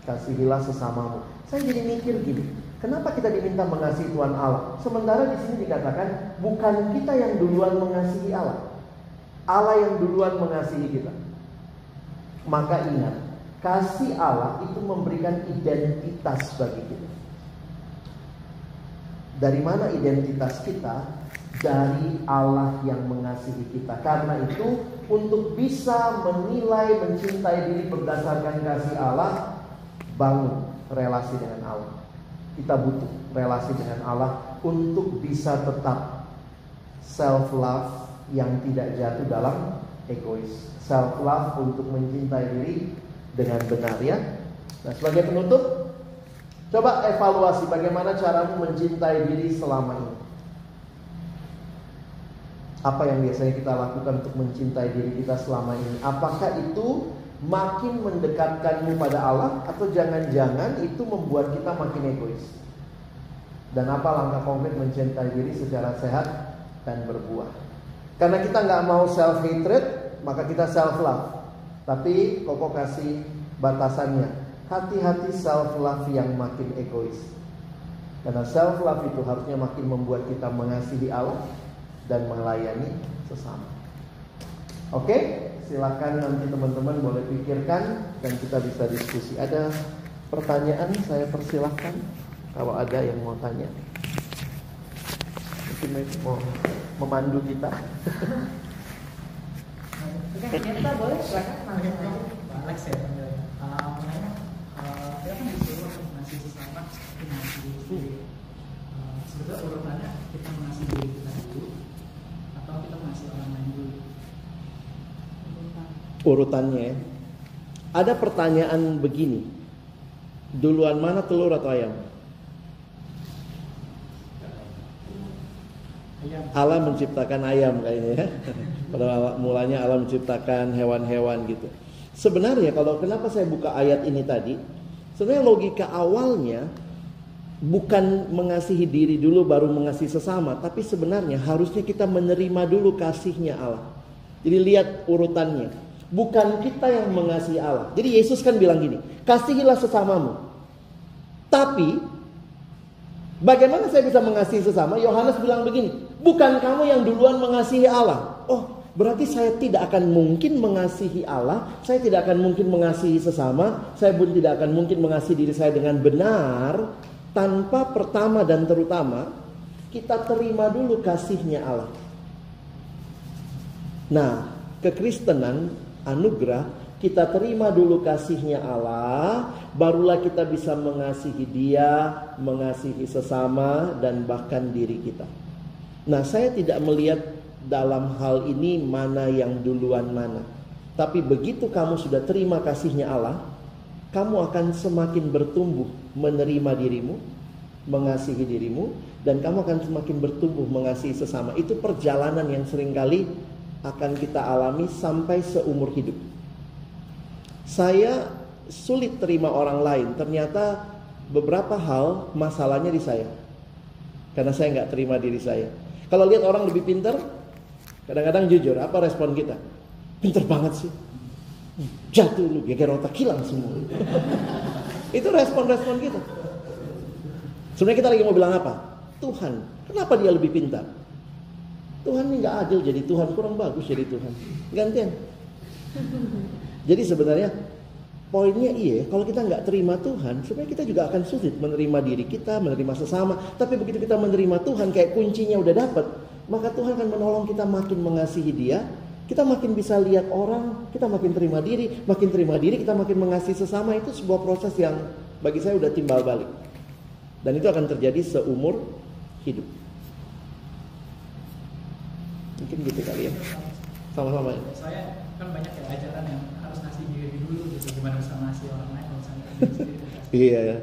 Speaker 1: kasihilah sesamamu. Saya jadi mikir gini, kenapa kita diminta mengasihi Tuhan Allah? Sementara di sini dikatakan bukan kita yang duluan mengasihi Allah. Allah yang duluan mengasihi kita. Maka ingat, kasih Allah itu memberikan identitas bagi kita. Dari mana identitas kita? Dari Allah yang mengasihi kita. Karena itu, untuk bisa menilai, mencintai diri berdasarkan kasih Allah, bangun relasi dengan Allah. Kita butuh relasi dengan Allah untuk bisa tetap self love yang tidak jatuh dalam egois. Self love untuk mencintai diri dengan benar ya. Nah, sebagai penutup, coba evaluasi bagaimana caramu mencintai diri selama ini. Apa yang biasanya kita lakukan untuk mencintai diri kita selama ini? Apakah itu makin mendekatkanmu pada Allah, atau jangan-jangan itu membuat kita makin egois? Dan apa langkah konkret mencintai diri secara sehat dan berbuah? Karena kita nggak mau self hatred, maka kita self love. Tapi Koko kasih batasannya. Hati-hati self love yang makin egois. Karena self love itu harusnya makin membuat kita mengasihi Allah dan melayani sesama. Oke, silakan nanti teman-teman boleh pikirkan dan kita bisa diskusi. Ada pertanyaan, saya persilahkan kalau ada yang mau tanya. Mungkin mau memandu kita.
Speaker 3: Kita boleh silakan Alex ya. Kita kan disuruh untuk mengasihi sesama, mengasihi diri. Sebetulnya urutannya kita mengasihi diri kita dulu atau kita mengasihi orang lain dulu?
Speaker 1: Urutannya ada pertanyaan begini, duluan mana telur atau ayam? Allah menciptakan ayam kayaknya ya. Pada mulanya Allah menciptakan hewan-hewan gitu. Sebenarnya kalau kenapa saya buka ayat ini tadi, sebenarnya logika awalnya bukan mengasihi diri dulu baru mengasihi sesama, tapi sebenarnya harusnya kita menerima dulu kasihnya Allah. Jadi lihat urutannya. Bukan kita yang mengasihi Allah. Jadi Yesus kan bilang gini, kasihilah sesamamu. Tapi bagaimana saya bisa mengasihi sesama? Yohanes bilang begini, bukan kamu yang duluan mengasihi Allah. Oh, berarti saya tidak akan mungkin mengasihi Allah, saya tidak akan mungkin mengasihi sesama, saya pun tidak akan mungkin mengasihi diri saya dengan benar tanpa pertama dan terutama kita terima dulu kasihnya Allah. Nah, kekristenan anugerah, kita terima dulu kasihnya Allah, barulah kita bisa mengasihi Dia, mengasihi sesama, dan bahkan diri kita. Nah, saya tidak melihat dalam hal ini mana yang duluan mana. Tapi begitu kamu sudah terima kasihnya Allah, kamu akan semakin bertumbuh menerima dirimu, mengasihi dirimu, dan kamu akan semakin bertumbuh mengasihi sesama. Itu perjalanan yang seringkali akan kita alami sampai seumur hidup. Saya sulit terima orang lain. Ternyata beberapa hal masalahnya di saya, karena saya nggak terima diri saya. Kalau lihat orang lebih pintar, kadang-kadang jujur, apa respon kita? Pintar banget sih, jatuh lu, geger otak, hilang semua. Itu respon-respon kita. Sebenarnya kita lagi mau bilang apa? Tuhan, kenapa dia lebih pintar? Tuhan ini nggak adil jadi Tuhan, kurang bagus jadi Tuhan. Gantian. Jadi sebenarnya poinnya kalau kita nggak terima Tuhan, sebenarnya kita juga akan sulit menerima diri kita, menerima sesama. Tapi begitu kita menerima Tuhan, kayak kuncinya udah dapet, maka Tuhan akan menolong kita makin mengasihi Dia. Kita makin bisa lihat orang, kita makin terima diri, kita makin mengasihi sesama. Itu sebuah proses yang bagi saya udah timbal balik. Dan itu akan terjadi seumur hidup. Mungkin gitu kali ya. Sama-sama ya.
Speaker 3: Saya kan banyak ya ajaran yang harus ngasih diri dulu gitu, gimana bisa ngasih orang lain kalau misalnya diri sendiri.
Speaker 1: Iya ya.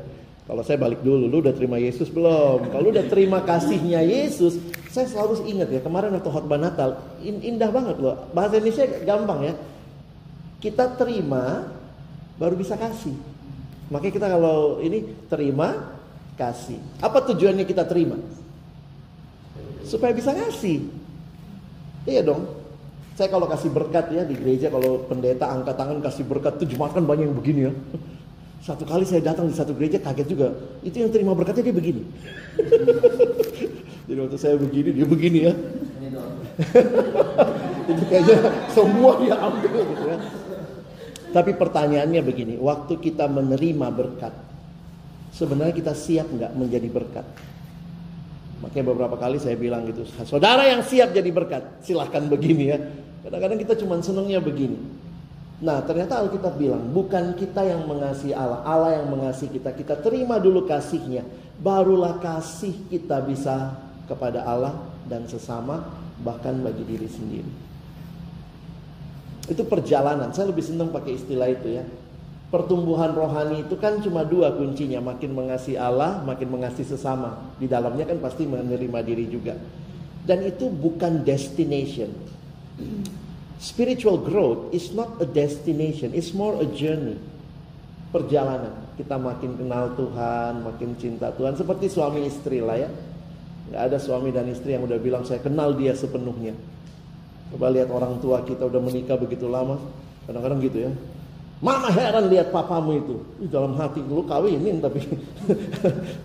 Speaker 1: Kalau saya balik dulu, lu udah terima Yesus belum? Kalau udah terima kasihnya Yesus, saya selalu ingat ya, kemarin waktu khotbah Natal, indah banget loh. Bahasa Indonesia gampang ya. Kita terima, baru bisa kasih. Makanya kita kalau ini terima, kasih. Apa tujuannya kita terima? Supaya bisa ngasih. Iya dong. Saya kalau kasih berkat ya di gereja, kalau pendeta angkat tangan kasih berkat tuh jemaat kan banyak yang begini ya. Satu kali saya datang di satu gereja kaget juga. Itu yang terima berkatnya dia begini. Jadi waktu saya begini dia begini ya. Itu kayaknya semua dia ambil gitu ya. Tapi pertanyaannya begini, waktu kita menerima berkat, sebenarnya kita siap nggak menjadi berkat? Makanya beberapa kali saya bilang gitu, saudara yang siap jadi berkat, silahkan begini ya. Kadang-kadang kita cuma senengnya begini. Nah ternyata Alkitab bilang, bukan kita yang mengasihi Allah, Allah yang mengasihi kita. Kita terima dulu kasihnya, barulah kasih kita bisa kepada Allah dan sesama, bahkan bagi diri sendiri. Itu perjalanan, saya lebih senang pakai istilah itu ya. Pertumbuhan rohani itu kan cuma dua kuncinya, makin mengasihi Allah, makin mengasihi sesama. Di dalamnya kan pasti menerima diri juga. Dan itu bukan destination. Spiritual growth is not a destination, it's more a journey. Perjalanan, kita makin kenal Tuhan, makin cinta Tuhan. Seperti suami istri lah ya. Gak ada suami dan istri yang udah bilang saya kenal dia sepenuhnya. Coba lihat orang tua kita udah menikah begitu lama, kadang-kadang gitu ya. Mama heran lihat papamu itu. Dalam hati lu kawinin tapi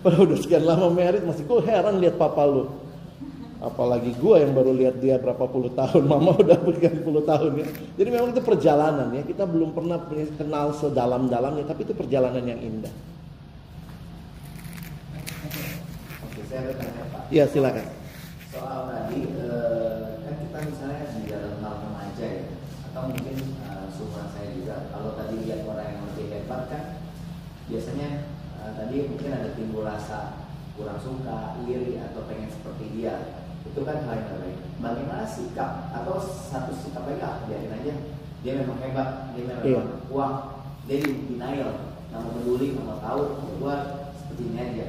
Speaker 1: padahal udah sekian lama married masih gue heran lihat papa lu. Apalagi gue yang baru lihat dia berapa puluh tahun, mama udah berganti puluh tahun ya. Jadi memang itu perjalanan ya. Kita belum pernah kenal sedalam-dalamnya, tapi itu perjalanan yang indah.
Speaker 4: Oke, saya bertanya Pak.
Speaker 1: Iya silakan.
Speaker 4: Soal tadi kan kita misalnya di dalam hal remaja ya, atau mungkin seumuran saya juga. Kalau tadi lihat orang yang lebih hebat kan, biasanya tadi mungkin ada timbul rasa kurang suka, iri atau pengen seperti dia. Itu kan hal yang baik. Bagaimana sikap atau satu sikap aja, biarin aja. Dia memang hebat, dia memang kuat, dia di denial, nggak mau peduli, nggak mau tahu. Gua seperti ini aja.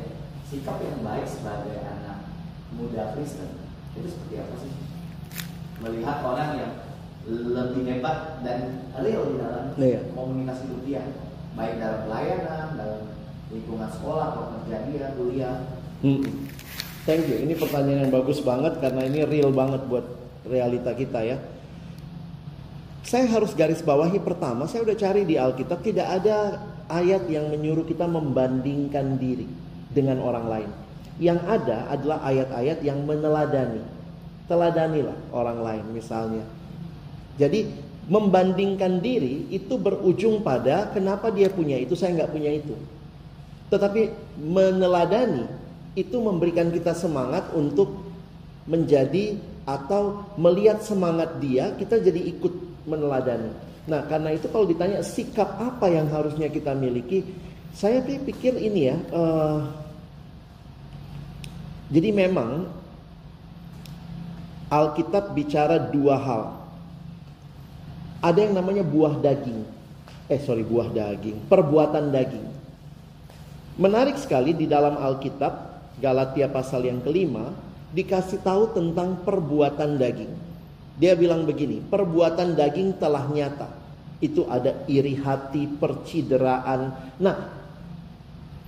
Speaker 4: Sikap yang baik sebagai anak muda Kristen itu seperti apa sih? Melihat orang yang lebih hebat dan real di dalam komunikasi hidup dia, baik dalam pelayanan, dalam lingkungan sekolah, pekerjaan dia, kuliah.
Speaker 1: Thank you. Ini pertanyaan yang bagus banget karena ini real banget buat realita kita ya. Saya harus garis bawahi pertama, saya udah cari di Alkitab tidak ada ayat yang menyuruh kita membandingkan diri dengan orang lain. Yang ada adalah ayat-ayat yang meneladani. Teladanilah orang lain misalnya. Jadi membandingkan diri itu berujung pada kenapa dia punya itu, saya nggak punya itu. Tetapi meneladani itu memberikan kita semangat untuk menjadi atau melihat semangat dia, kita jadi ikut meneladani. Nah, karena itu kalau ditanya sikap apa yang harusnya kita miliki, saya pikir ini ya. Jadi memang Alkitab bicara dua hal. Ada yang namanya buah daging. Perbuatan daging. Menarik sekali di dalam Alkitab, Galatia pasal yang kelima, dikasih tahu tentang perbuatan daging. Dia bilang begini, perbuatan daging telah nyata. Itu ada iri hati, percideraan. Nah,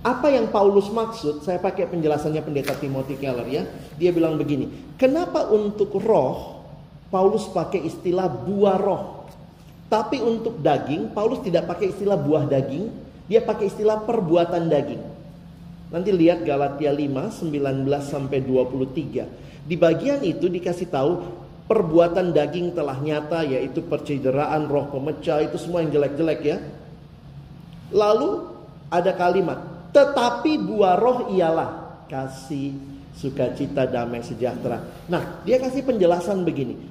Speaker 1: apa yang Paulus maksud, saya pakai penjelasannya pendeta Timothy Keller ya. Dia bilang begini, kenapa untuk roh, Paulus pakai istilah buah roh. Tapi untuk daging, Paulus tidak pakai istilah buah daging, dia pakai istilah perbuatan daging. Nanti lihat Galatia 5, 19-23. Di bagian itu dikasih tahu perbuatan daging telah nyata, yaitu percideraan, roh pemecah, itu semua yang jelek-jelek ya. Lalu ada kalimat, tetapi buah roh ialah kasih, sukacita, damai, sejahtera. Nah, dia kasih penjelasan begini.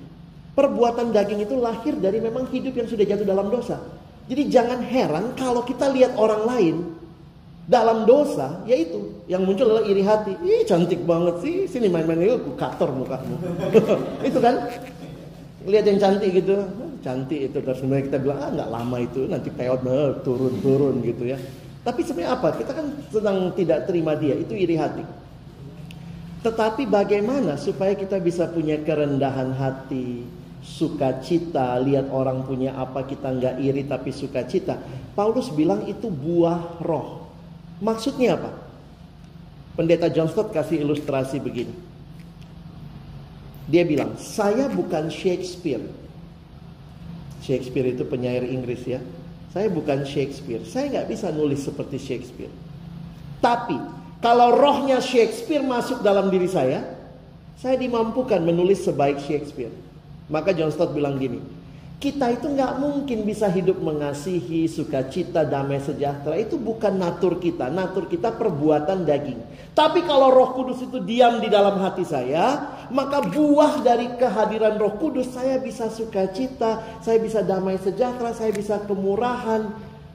Speaker 1: Perbuatan daging itu lahir dari memang hidup yang sudah jatuh dalam dosa. Jadi jangan heran kalau kita lihat orang lain dalam dosa, yaitu yang muncul adalah iri hati. Ih, cantik banget sih, sini main-main itu kator mukamu. Itu kan, lihat yang cantik gitu, cantik itu. Terus sebenarnya kita bilang nggak lama itu, nanti peot turun gitu ya. Tapi sebenarnya apa? Kita kan sedang tidak terima dia, itu iri hati. Tetapi bagaimana supaya kita bisa punya kerendahan hati, sukacita, lihat orang punya apa kita nggak iri tapi sukacita. Paulus bilang itu buah roh. Maksudnya apa? Pendeta John Stott kasih ilustrasi begini. Dia bilang, saya bukan Shakespeare. Shakespeare itu penyair Inggris ya. Saya bukan Shakespeare. Saya nggak bisa nulis seperti Shakespeare. Tapi kalau rohnya Shakespeare masuk dalam diri saya dimampukan menulis sebaik Shakespeare. Maka John Stott bilang gini, kita itu nggak mungkin bisa hidup mengasihi, sukacita, damai, sejahtera. Itu bukan natur kita. Natur kita perbuatan daging. Tapi kalau Roh Kudus itu diam di dalam hati saya, maka buah dari kehadiran Roh Kudus, saya bisa sukacita, saya bisa damai sejahtera, saya bisa kemurahan,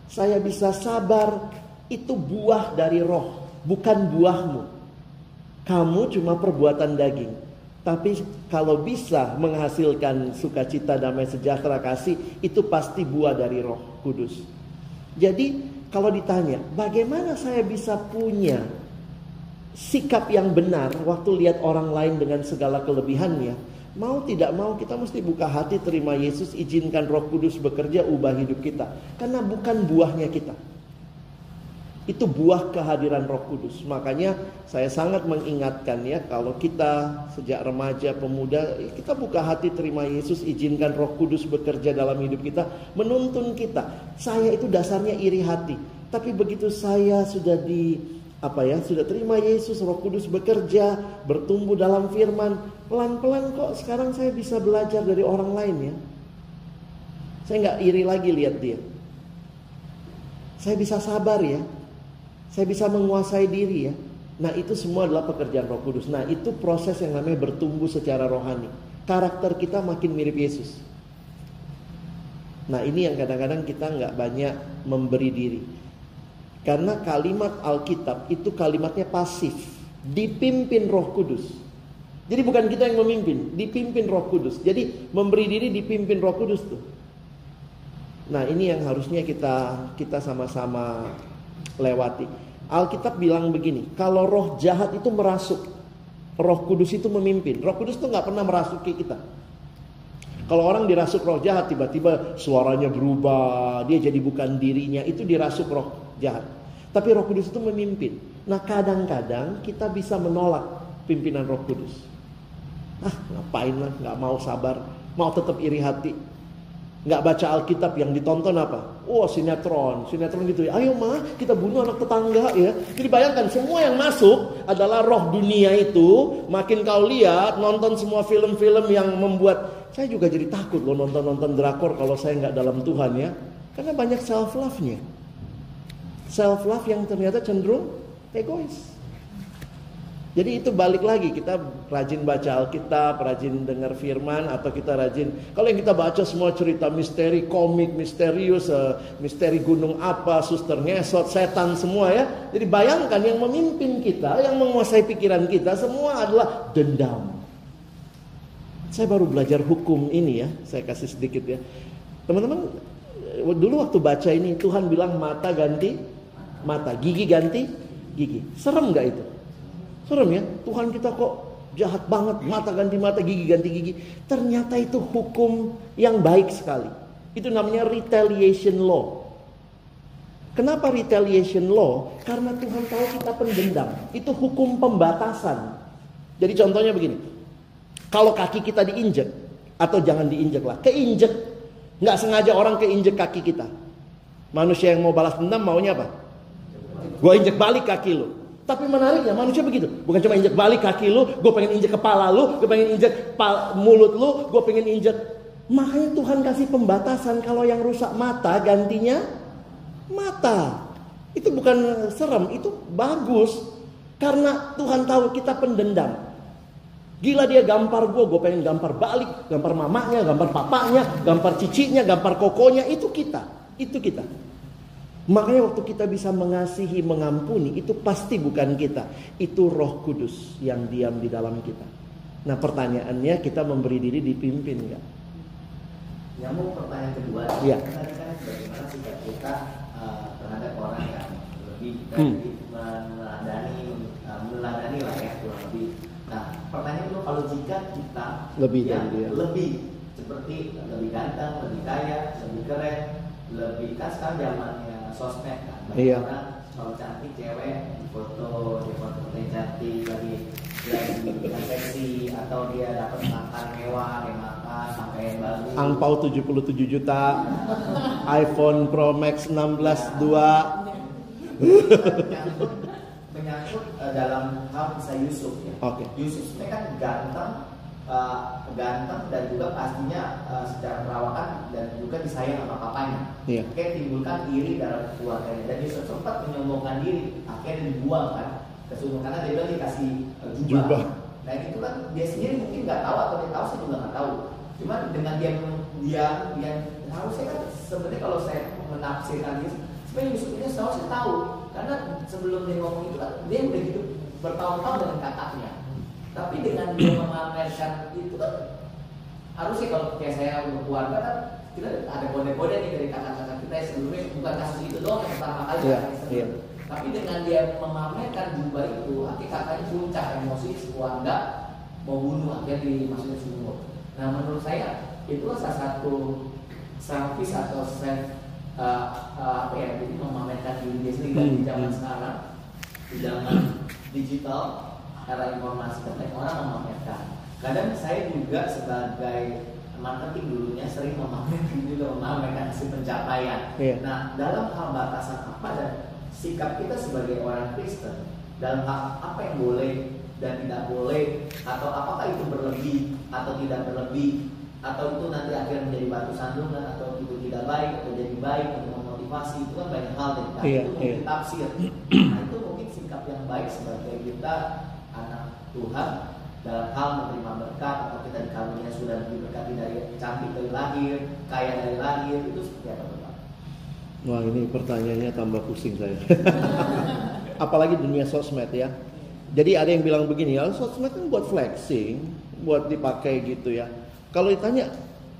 Speaker 1: saya bisa sabar. Itu buah dari Roh, bukan buahmu. Kamu cuma perbuatan daging. Tapi kalau bisa menghasilkan sukacita, damai, sejahtera, kasih, itu pasti buah dari Roh Kudus. Jadi kalau ditanya, bagaimana saya bisa punya sikap yang benar waktu lihat orang lain dengan segala kelebihannya? Mau tidak mau kita mesti buka hati, terima Yesus, izinkan Roh Kudus bekerja, ubah hidup kita. Karena bukan buahnya kita. Itu buah kehadiran Roh Kudus. Makanya saya sangat mengingatkan ya, kalau kita sejak remaja, pemuda, kita buka hati, terima Yesus, izinkan Roh Kudus bekerja dalam hidup kita, menuntun kita. Saya itu dasarnya iri hati. Tapi begitu saya sudah sudah terima Yesus, Roh Kudus bekerja, bertumbuh dalam firman, pelan-pelan kok sekarang saya bisa belajar dari orang lain ya. Saya nggak iri lagi lihat dia. Saya bisa sabar ya. Saya bisa menguasai diri ya. Nah, itu semua adalah pekerjaan Roh Kudus. Nah, itu proses yang namanya bertumbuh secara rohani. Karakter kita makin mirip Yesus. Nah, ini yang kadang-kadang kita nggak banyak memberi diri. Karena kalimat Alkitab itu kalimatnya pasif. Dipimpin Roh Kudus. Jadi bukan kita yang memimpin, dipimpin Roh Kudus. Jadi memberi diri dipimpin Roh Kudus tuh. Nah, ini yang harusnya kita sama-sama lewati. Alkitab bilang begini, kalau roh jahat itu merasuk, Roh Kudus itu memimpin. Roh Kudus itu gak pernah merasuki kita. Kalau orang dirasuk roh jahat, tiba-tiba suaranya berubah, dia jadi bukan dirinya, itu dirasuk roh jahat. Tapi Roh Kudus itu memimpin. Nah kadang-kadang kita bisa menolak pimpinan Roh Kudus. Ngapain lah, gak mau sabar, mau tetap iri hati, gak baca Alkitab, yang ditonton apa? Sinetron gitu ya. Ayo ma, kita bunuh anak tetangga ya. Jadi bayangkan semua yang masuk adalah roh dunia itu. Makin kau lihat, nonton semua film-film yang membuat, saya juga jadi takut loh nonton drakor kalau saya gak dalam Tuhan ya. Karena banyak self love-nya. Self love yang ternyata cenderung egois. Jadi itu balik lagi, kita rajin baca Alkitab, rajin dengar firman, atau kita rajin, kalau yang kita baca semua cerita misteri, komik, misterius, misteri gunung apa, suster ngesot, setan semua ya. Jadi bayangkan yang memimpin kita, yang menguasai pikiran kita semua adalah dendam. Saya baru belajar hukum ini ya, saya kasih sedikit ya. Teman-teman, dulu waktu baca ini Tuhan bilang mata ganti mata, gigi ganti gigi. Serem gak itu? Serem ya, Tuhan kita kok jahat banget, mata ganti mata, gigi ganti gigi. Ternyata itu hukum yang baik sekali. Itu namanya retaliation law. Kenapa retaliation law? Karena Tuhan tahu kita pendendam. Itu hukum pembatasan. Jadi contohnya begini, kalau kaki kita diinjek, atau jangan diinjek lah, keinjek, gak sengaja orang keinjek kaki kita. Manusia yang mau balas dendam maunya apa? Gue injek balik kaki lu. Tapi menariknya manusia begitu. Bukan cuma injek balik kaki lu, gue pengen injek kepala lu, gue pengen injek mulut lu, gue pengen injek. Makanya Tuhan kasih pembatasan, kalau yang rusak mata gantinya mata. Itu bukan serem, itu bagus. Karena Tuhan tahu kita pendendam. Gila dia gampar gue pengen gampar balik. Gampar mamanya, gampar papanya, gampar cicinya, gampar kokonya. Itu kita. Makanya waktu kita bisa mengasihi, mengampuni, itu pasti bukan kita. Itu Roh Kudus yang diam di dalam kita. Nah pertanyaannya, kita memberi diri dipimpin gak?
Speaker 4: Nyambung pertanyaan kedua.
Speaker 1: Ya.
Speaker 4: Tadi kan bagaimana sikap kita terhadap orang yang lebih dari meneladani lah ya, kurang lebih. Nah pertanyaan itu, kalau jika kita
Speaker 1: lebih
Speaker 4: yang lebih seperti lebih ganteng, lebih kaya, lebih keren, lebih kan sekarang zamannya sosmed kan, banyak orang kalau cantik cewek di foto yang cantik lagi seksi, atau dia dapat makan mewah, dia makan sampai yang bagus,
Speaker 1: angpau 77 juta, iPhone Pro Max 16 2.
Speaker 4: menyangkut dalam hal kisah Yusuf ya. Yusuf sebenarnya kan ganteng dan juga pastinya secara perawakan dan juga disayang sama papanya. Akhirnya timbulkan iri dalam keluarganya, dan Yusuf sempat menyombongkan diri, akhirnya dibuang kan ke sungai karena dia bilang dikasih jubah. Nah itu kan dia sendiri mungkin nggak tahu, atau dia tahu, saya juga nggak tahu. Cuman dengan dia harusnya kan sebenarnya kalau saya menafsirkan ini, sebenarnya Yusuf ini saya tahu, karena sebelum dia ngomong itu kan dia udah hidup bertahun-tahun dengan kakaknya. Tapi dengan dia memamerkan itu kan, harusnya kalau kayak saya berkeluarga kan, kita ada kode-kode nih dari kakak-kakak kita yang sebelumnya, bukan kasus itu doang yang pertama kali. Tapi dengan dia memamerkan jubah itu, akhirnya kakaknya puncak emosi, keluarga mau bunuh, akhirnya dimasukin sumur. Nah menurut saya itulah salah satu selfish atau jadi memamerkan diri dia sendiri. Dan di zaman sekarang, di zaman digital, era informasi, kan orang memamerkan. Kadang saya juga sebagai marketing dulunya sering memamerkan hasil pencapaian. Nah dalam hal batasan apa dan sikap kita sebagai orang Kristen dalam hal apa yang boleh dan tidak boleh, atau apakah itu berlebih atau tidak berlebih, atau itu nanti akhirnya menjadi batu sandungan, atau itu tidak baik atau jadi baik untuk memotivasi, itu kan banyak hal dan itu mungkin tafsir. Nah itu mungkin sikap yang baik sebagai kita anak Tuhan dalam hal menerima berkat, atau kita dikaruniai sudah diberkati dari cantik dari lahir, kaya dari lahir, itu seperti apa Bapak?
Speaker 1: Wah ini pertanyaannya tambah pusing saya. Apalagi dunia sosmed ya. Jadi ada yang bilang begini, ya sosmed kan buat flexing, buat dipakai gitu ya. Kalau ditanya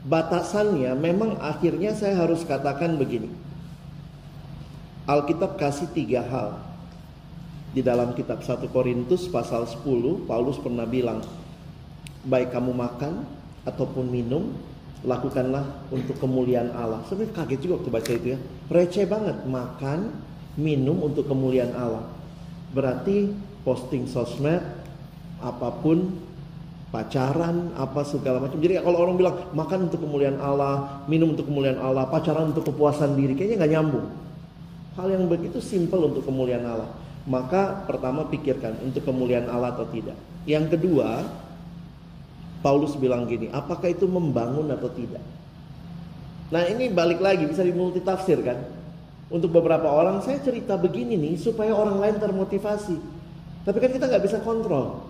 Speaker 1: batasannya, memang akhirnya saya harus katakan begini. Alkitab kasih 3 hal. Di dalam kitab 1 Korintus pasal 10, Paulus pernah bilang, baik kamu makan ataupun minum, lakukanlah untuk kemuliaan Allah. Sebenarnya kaget juga waktu baca itu ya. Receh banget, makan, minum untuk kemuliaan Allah. Berarti posting sosmed, apapun, pacaran, apa segala macam. Jadi kalau orang bilang makan untuk kemuliaan Allah, minum untuk kemuliaan Allah, pacaran untuk kepuasan diri, kayaknya nggak nyambung. Hal yang begitu simple untuk kemuliaan Allah. Maka pertama pikirkan untuk kemuliaan Allah atau tidak. Yang kedua, Paulus bilang gini, apakah itu membangun atau tidak? Nah ini balik lagi, bisa dimultitafsir kan. Untuk beberapa orang saya cerita begini nih supaya orang lain termotivasi. Tapi kan kita nggak bisa kontrol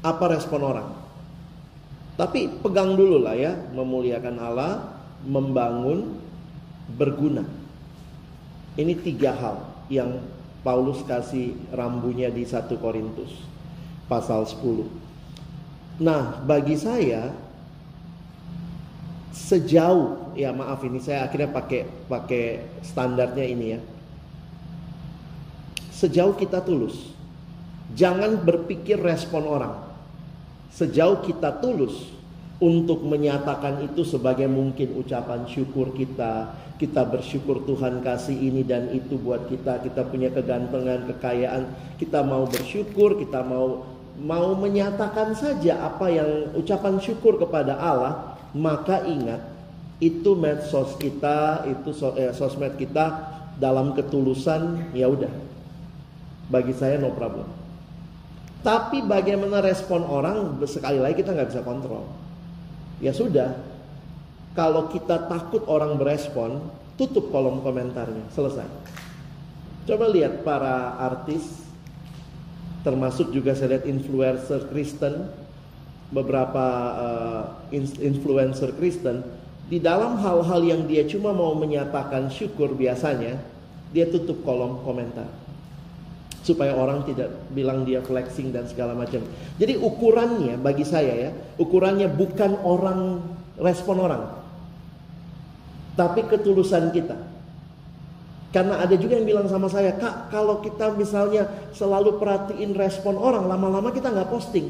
Speaker 1: apa respon orang. Tapi pegang dulu lah ya, memuliakan Allah, membangun, berguna. Ini 3 hal yang Paulus kasih rambunya di 1 Korintus pasal 10. Nah, bagi saya sejauh, ya maaf ini saya akhirnya pakai standarnya ini ya. Sejauh kita tulus, jangan berpikir respon orang. Sejauh kita tulus untuk menyatakan itu sebagai mungkin ucapan syukur kita bersyukur Tuhan kasih ini dan itu buat kita punya kegantengan, kekayaan, kita mau bersyukur, kita mau menyatakan saja apa yang ucapan syukur kepada Allah, maka ingat itu medsos kita, itu sosmed kita dalam ketulusan, ya udah. Bagi saya no problem. Tapi bagaimana respon orang, sekali lagi kita nggak bisa kontrol. Ya sudah, kalau kita takut orang berespon, tutup kolom komentarnya, selesai. Coba lihat para artis, termasuk juga saya lihat influencer Kristen, beberapa influencer Kristen, di dalam hal-hal yang dia cuma mau menyatakan syukur biasanya, dia tutup kolom komentar. Supaya orang tidak bilang dia flexing dan segala macam. Jadi ukurannya bagi saya ya, ukurannya bukan orang, respon orang, tapi ketulusan kita. Karena ada juga yang bilang sama saya, Kak, kalau kita misalnya selalu perhatiin respon orang, lama-lama kita nggak posting,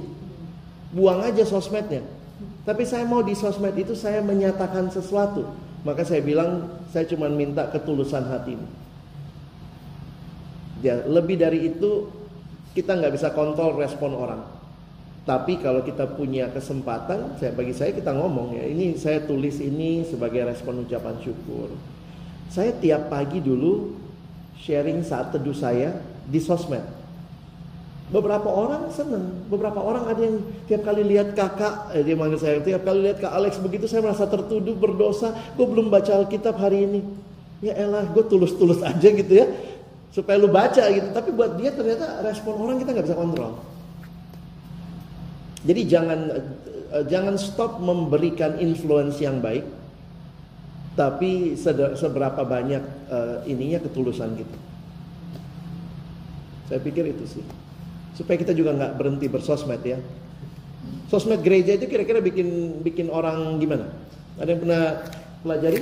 Speaker 1: buang aja sosmednya. Tapi saya mau di sosmed itu saya menyatakan sesuatu. Maka saya bilang, saya cuma minta ketulusan hatimu. Ya, lebih dari itu kita nggak bisa kontrol respon orang. Tapi kalau kita punya kesempatan, bagi saya kita ngomong ya, ini saya tulis ini sebagai respon ucapan syukur. Saya tiap pagi dulu sharing saat teduh saya di sosmed. Beberapa orang senang, beberapa orang ada yang tiap kali lihat kakak, dia manggil saya, tiap kali lihat Kak Alex begitu saya merasa tertuduh, berdosa, gue belum baca Alkitab hari ini. Ya elah, gue tulus-tulus aja gitu ya, supaya lu baca gitu. Tapi buat dia ternyata respon orang kita nggak bisa kontrol. Jadi jangan stop memberikan influence yang baik, tapi seberapa banyak ininya ketulusan kita. Saya pikir itu sih, supaya kita juga nggak berhenti bersosmed ya. Sosmed gereja itu kira-kira bikin orang gimana? Ada yang pernah pelajari?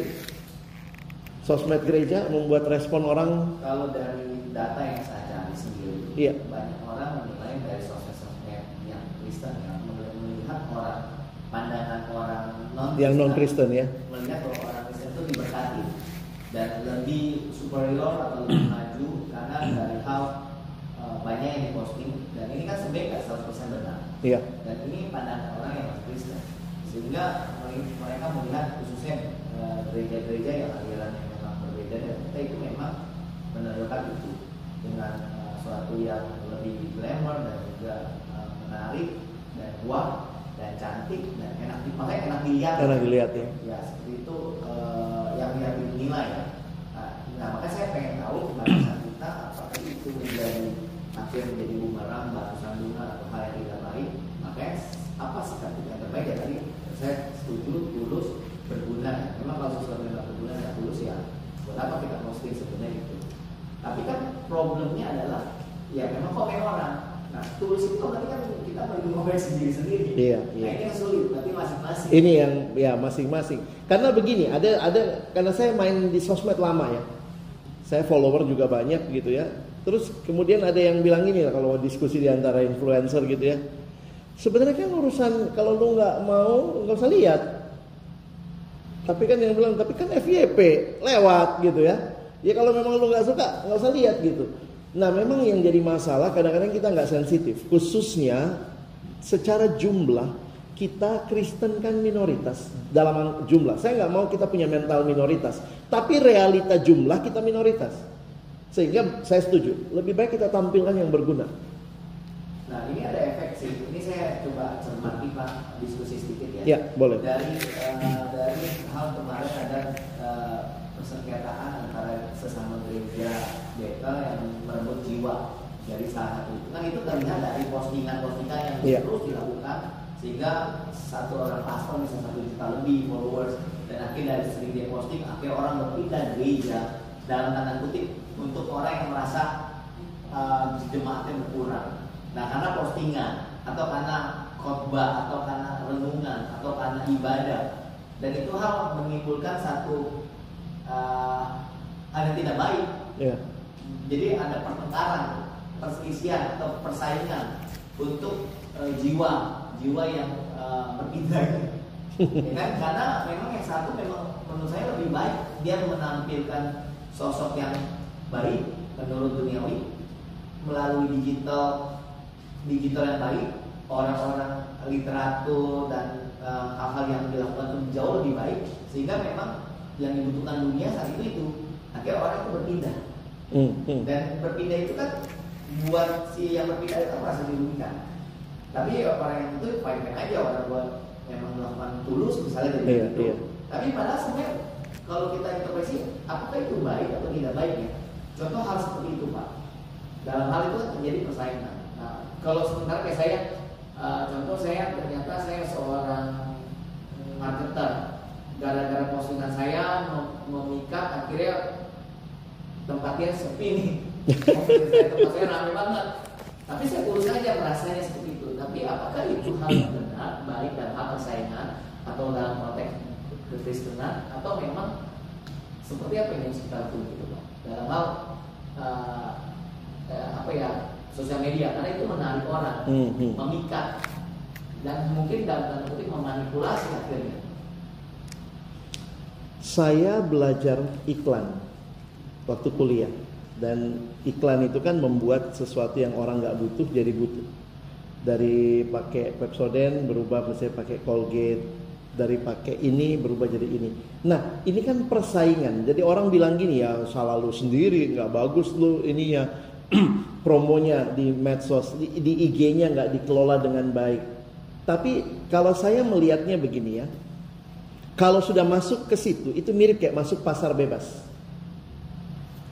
Speaker 1: Sosmed gereja membuat respon orang.
Speaker 4: Kalau dari data yang saya cari sendiri,
Speaker 1: iya,
Speaker 4: banyak orang menilai dari sosmed yang Kristen yang melihat orang, pandangan orang non Kristen
Speaker 1: ya,
Speaker 4: melihat bahwa orang Kristen itu diberkati dan lebih superior atau lebih maju karena dari hal banyak yang diposting, dan ini kan sebenarnya 100% benar.
Speaker 1: Iya.
Speaker 4: Dan ini pandangan orang yang masih Kristen, sehingga mereka melihat khususnya gereja-gereja yang alirannya memang berbeda dan kita itu memang menunjukkan itu dengan suatu yang lebih glamour dan juga menarik dan kuat dan cantik dan enak dilihat.
Speaker 1: Enak dilihat ya.
Speaker 4: Ya seperti itu yang dinilai ya. Nah makanya saya pengen tahu batasan kita apakah itu akhirnya menjadi bumerang, batu sandungan atau hal yang tidak baik. Makanya apa sikap kita yang terbaik ya tadi saya setuju tulus berguna. Memang kalau sesuatu yang berguna dan tulus ya buat apa kita posting sebenarnya itu. Tapi kan problemnya adalah ya memang komen orang. Nah tulus itu nanti kan kita perlu ngobrol sendiri-sendiri.
Speaker 1: Iya.
Speaker 4: Nah ini yang sulit, berarti masing-masing.
Speaker 1: Ini yang ya masing-masing. Karena begini, ada karena saya main di sosmed lama ya. Saya follower juga banyak gitu ya. Terus kemudian ada yang bilang gini lah kalau diskusi di antara influencer gitu ya. Sebenarnya kan urusan kalau lu nggak mau nggak usah lihat. Tapi kan yang bilang tapi kan FYP lewat gitu ya. Ya kalau memang lu nggak suka, nggak usah lihat gitu. Nah memang yang jadi masalah kadang-kadang kita nggak sensitif, khususnya secara jumlah kita Kristen kan minoritas dalam jumlah. Saya nggak mau kita punya mental minoritas, tapi realita jumlah kita minoritas. Sehingga saya setuju, lebih baik kita tampilkan yang berguna.
Speaker 4: Nah ini ada efek sih. Ini saya coba cermati Pak, diskusi sedikit ya.
Speaker 1: Ya boleh.
Speaker 4: Dari hal kemarin ada persengketaan antara sesama gereja Bethel yang merebut jiwa dari salah satu. Kan itu terlihat dari postingan-postingan yang terus dilakukan, sehingga satu orang pastor bisa 1 juta lebih followers, dan akhirnya dari sering dia posting, akhirnya orang berpindah gereja dalam tanda kutip untuk orang yang merasa jemaatnya berkurang. Nah karena postingan atau karena khotbah atau karena renungan atau karena ibadah, dan itu hal menimbulkan satu hal yang tidak baik. Jadi ada pertengkaran, perselisihan atau persaingan untuk jiwa yang berpindah. Ya kan? Karena memang yang satu memang menurut saya lebih baik dia menampilkan sosok yang baik menurut duniawi melalui digital yang baik, orang-orang literatur dan hal-hal yang dilakukan itu jauh lebih baik, sehingga memang yang dibutuhkan dunia saat itu akhirnya orang itu berpindah. Dan berpindah itu kan buat si yang berpindah itu merasa dirugikan. Tapi orang yang itu fine-fine aja, orang buat memang melakukan tulus misalnya dari itu. Tapi padahal sebenarnya kalau kita interpretasi apakah itu baik atau tidak baik ya? Contoh hal seperti itu Pak. Dalam hal itu kan terjadi persaingan. Nah, kalau sementara kayak saya, contoh saya ternyata saya seorang marketer. Gara-gara postingan saya memikat, akhirnya tempatnya sepi nih. Tempat saya ramai banget. Tapi saya urus saja merasanya seperti itu. Tapi apakah itu hal yang benar, baik dalam hal persaingan atau dalam konteks kekristenan, atau memang seperti apa yang harus kita lakukan gitu Pak? Dalam hal sosial media, karena itu menarik orang, memikat, dan mungkin dalam tanda kutip memanipulasi akhirnya.
Speaker 1: Saya belajar iklan waktu kuliah, dan iklan itu kan membuat sesuatu yang orang nggak butuh jadi butuh. Dari pakai Pepsodent berubah misalnya pakai Colgate, dari pakai ini berubah jadi ini. Nah ini kan persaingan, jadi orang bilang gini ya, salah lu sendiri, nggak bagus lu ini ya promonya di medsos, di IG-nya nggak dikelola dengan baik. Tapi kalau saya melihatnya begini ya, kalau sudah masuk ke situ, itu mirip kayak masuk pasar bebas.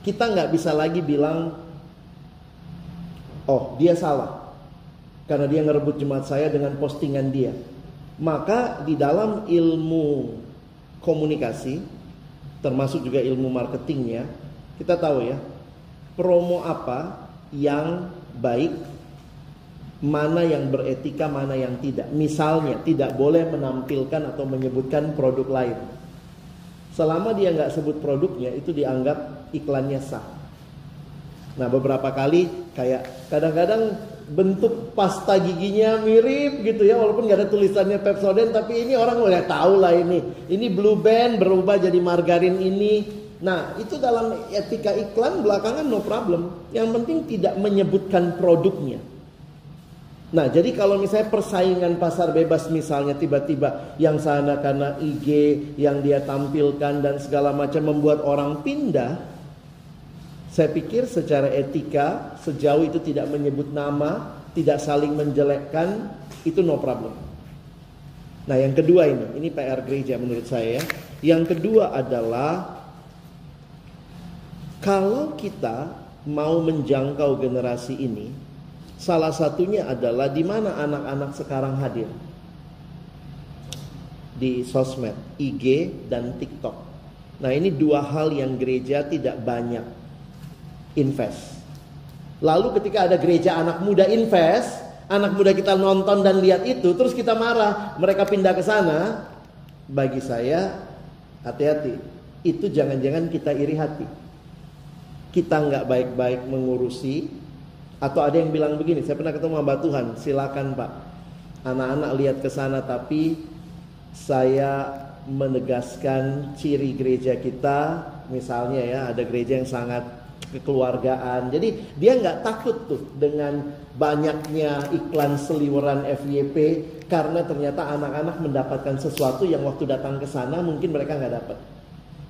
Speaker 1: Kita nggak bisa lagi bilang, oh dia salah karena dia ngerebut jemaat saya dengan postingan dia. Maka di dalam ilmu komunikasi, termasuk juga ilmu marketingnya, kita tahu ya, promo apa yang baik, mana yang beretika, mana yang tidak. Misalnya tidak boleh menampilkan atau menyebutkan produk lain. Selama dia nggak sebut produknya, itu dianggap iklannya sah. Nah beberapa kali kayak kadang-kadang bentuk pasta giginya mirip gitu ya, walaupun nggak ada tulisannya Pepsodent, tapi ini orang udah tahu lah ini Blue Band berubah jadi margarin ini. Nah itu dalam etika iklan belakangan no problem. Yang penting tidak menyebutkan produknya. Nah jadi kalau misalnya persaingan pasar bebas misalnya tiba-tiba yang sana karena IG yang dia tampilkan dan segala macam membuat orang pindah, saya pikir secara etika sejauh itu tidak menyebut nama, tidak saling menjelekkan, itu no problem. Nah yang kedua ini PR gereja menurut saya. Yang kedua adalah kalau kita mau menjangkau generasi ini, salah satunya adalah di mana anak-anak sekarang hadir. Di sosmed, IG dan TikTok. Nah ini dua hal yang gereja tidak banyak invest. Lalu ketika ada gereja anak muda invest, anak muda kita nonton dan lihat itu, terus kita marah, mereka pindah ke sana. Bagi saya, hati-hati. Itu jangan-jangan kita iri hati. Kita nggak baik-baik mengurusi. Atau ada yang bilang begini, saya pernah ketemu Mbak Tuhan, silakan Pak, anak-anak lihat ke sana, tapi saya menegaskan ciri gereja kita misalnya ya, ada gereja yang sangat kekeluargaan. Jadi dia nggak takut tuh dengan banyaknya iklan seliweran FYP, karena ternyata anak-anak mendapatkan sesuatu yang waktu datang ke sana mungkin mereka nggak dapat.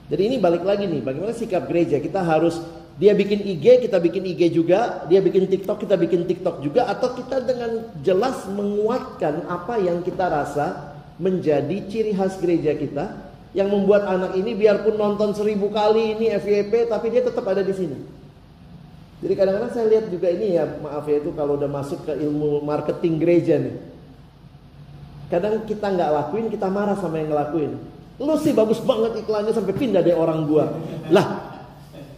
Speaker 1: Jadi ini balik lagi nih, bagaimana sikap gereja. Kita harus, dia bikin IG, kita bikin IG juga. Dia bikin TikTok, kita bikin TikTok juga. Atau kita dengan jelas menguatkan apa yang kita rasa menjadi ciri khas gereja kita, yang membuat anak ini biarpun nonton 1000 kali ini FYP, tapi dia tetap ada di sini. Jadi kadang-kadang saya lihat juga ini ya, maaf ya, itu kalau udah masuk ke ilmu marketing gereja nih, kadang kita nggak lakuin, kita marah sama yang ngelakuin. Lu sih bagus banget iklannya sampai pindah deh orang gua. Lah,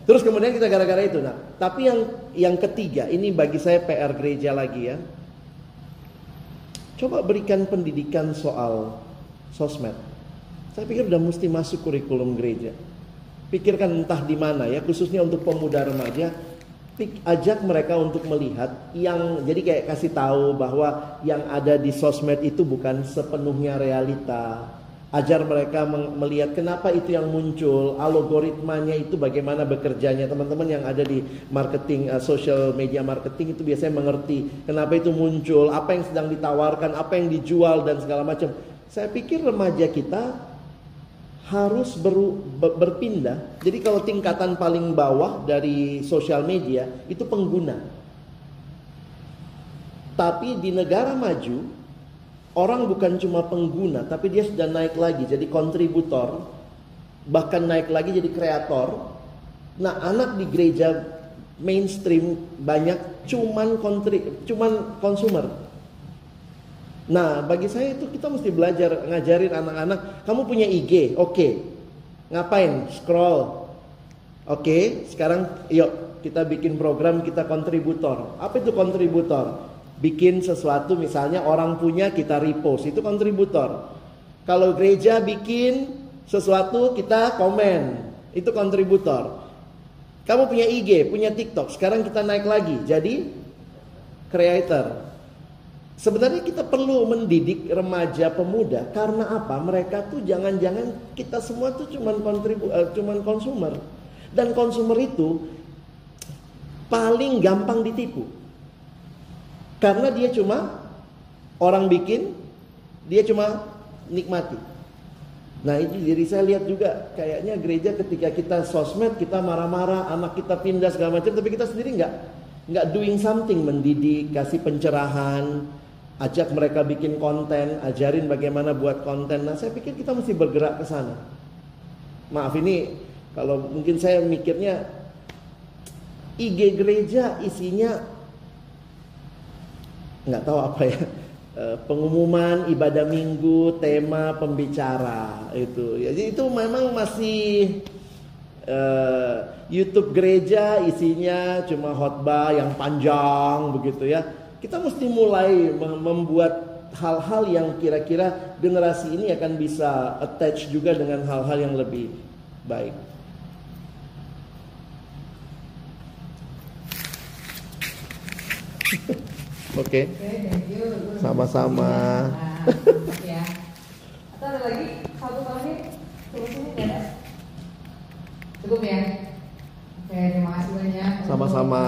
Speaker 1: terus kemudian kita gara-gara itu. Nah, tapi yang ketiga, ini bagi saya PR gereja lagi ya. Coba berikan pendidikan soal sosmed. Saya pikir udah mesti masuk kurikulum gereja. Pikirkan entah di mana ya, khususnya untuk pemuda remaja. Ajak mereka untuk melihat yang, jadi kayak kasih tahu bahwa yang ada di sosmed itu bukan sepenuhnya realita. Ajar mereka melihat kenapa itu yang muncul, algoritmanya itu bagaimana bekerjanya. Teman-teman yang ada di marketing, social media marketing itu biasanya mengerti kenapa itu muncul, apa yang sedang ditawarkan, apa yang dijual dan segala macam. Saya pikir remaja kita harus berpindah. Jadi kalau tingkatan paling bawah dari sosial media itu pengguna. Tapi di negara maju, orang bukan cuma pengguna, tapi dia sudah naik lagi jadi kontributor, bahkan naik lagi jadi kreator. Nah, anak di gereja mainstream banyak cuman konsumer. Nah, bagi saya itu kita mesti belajar ngajarin anak-anak, kamu punya IG, oke. Ngapain? Scroll. Oke, sekarang yuk kita bikin program, kita kontributor. Apa itu kontributor? Bikin sesuatu, misalnya orang punya, kita repost, itu kontributor. Kalau gereja bikin sesuatu, kita komen, itu kontributor. Kamu punya IG, punya TikTok, sekarang kita naik lagi jadi creator. Sebenarnya kita perlu mendidik remaja pemuda, karena apa? Mereka tuh jangan-jangan kita semua tuh cuman konsumer. Dan konsumer itu paling gampang ditipu. Karena dia cuma orang bikin, dia cuma nikmati. Nah, itu jadi saya lihat juga kayaknya gereja ketika kita sosmed, kita marah-marah, anak kita pindah segala macam, tapi kita sendiri nggak doing something, mendidik, kasih pencerahan, ajak mereka bikin konten, ajarin bagaimana buat konten. Nah, saya pikir kita mesti bergerak ke sana. Maaf, ini kalau mungkin saya mikirnya IG gereja isinya nggak tahu apa ya, pengumuman ibadah minggu, tema, pembicara itu. Jadi itu memang masih YouTube gereja isinya cuma khotbah yang panjang begitu ya. Kita mesti mulai membuat hal-hal yang kira-kira generasi ini akan bisa attach juga dengan hal-hal yang lebih baik. Oke.
Speaker 5: Thank you.
Speaker 1: Sama-sama.
Speaker 5: Ya. Atau ada lagi satu lagi? Solusinya nggak ada? Cukup ya. Oke, terima kasih banyak.
Speaker 1: Sama-sama.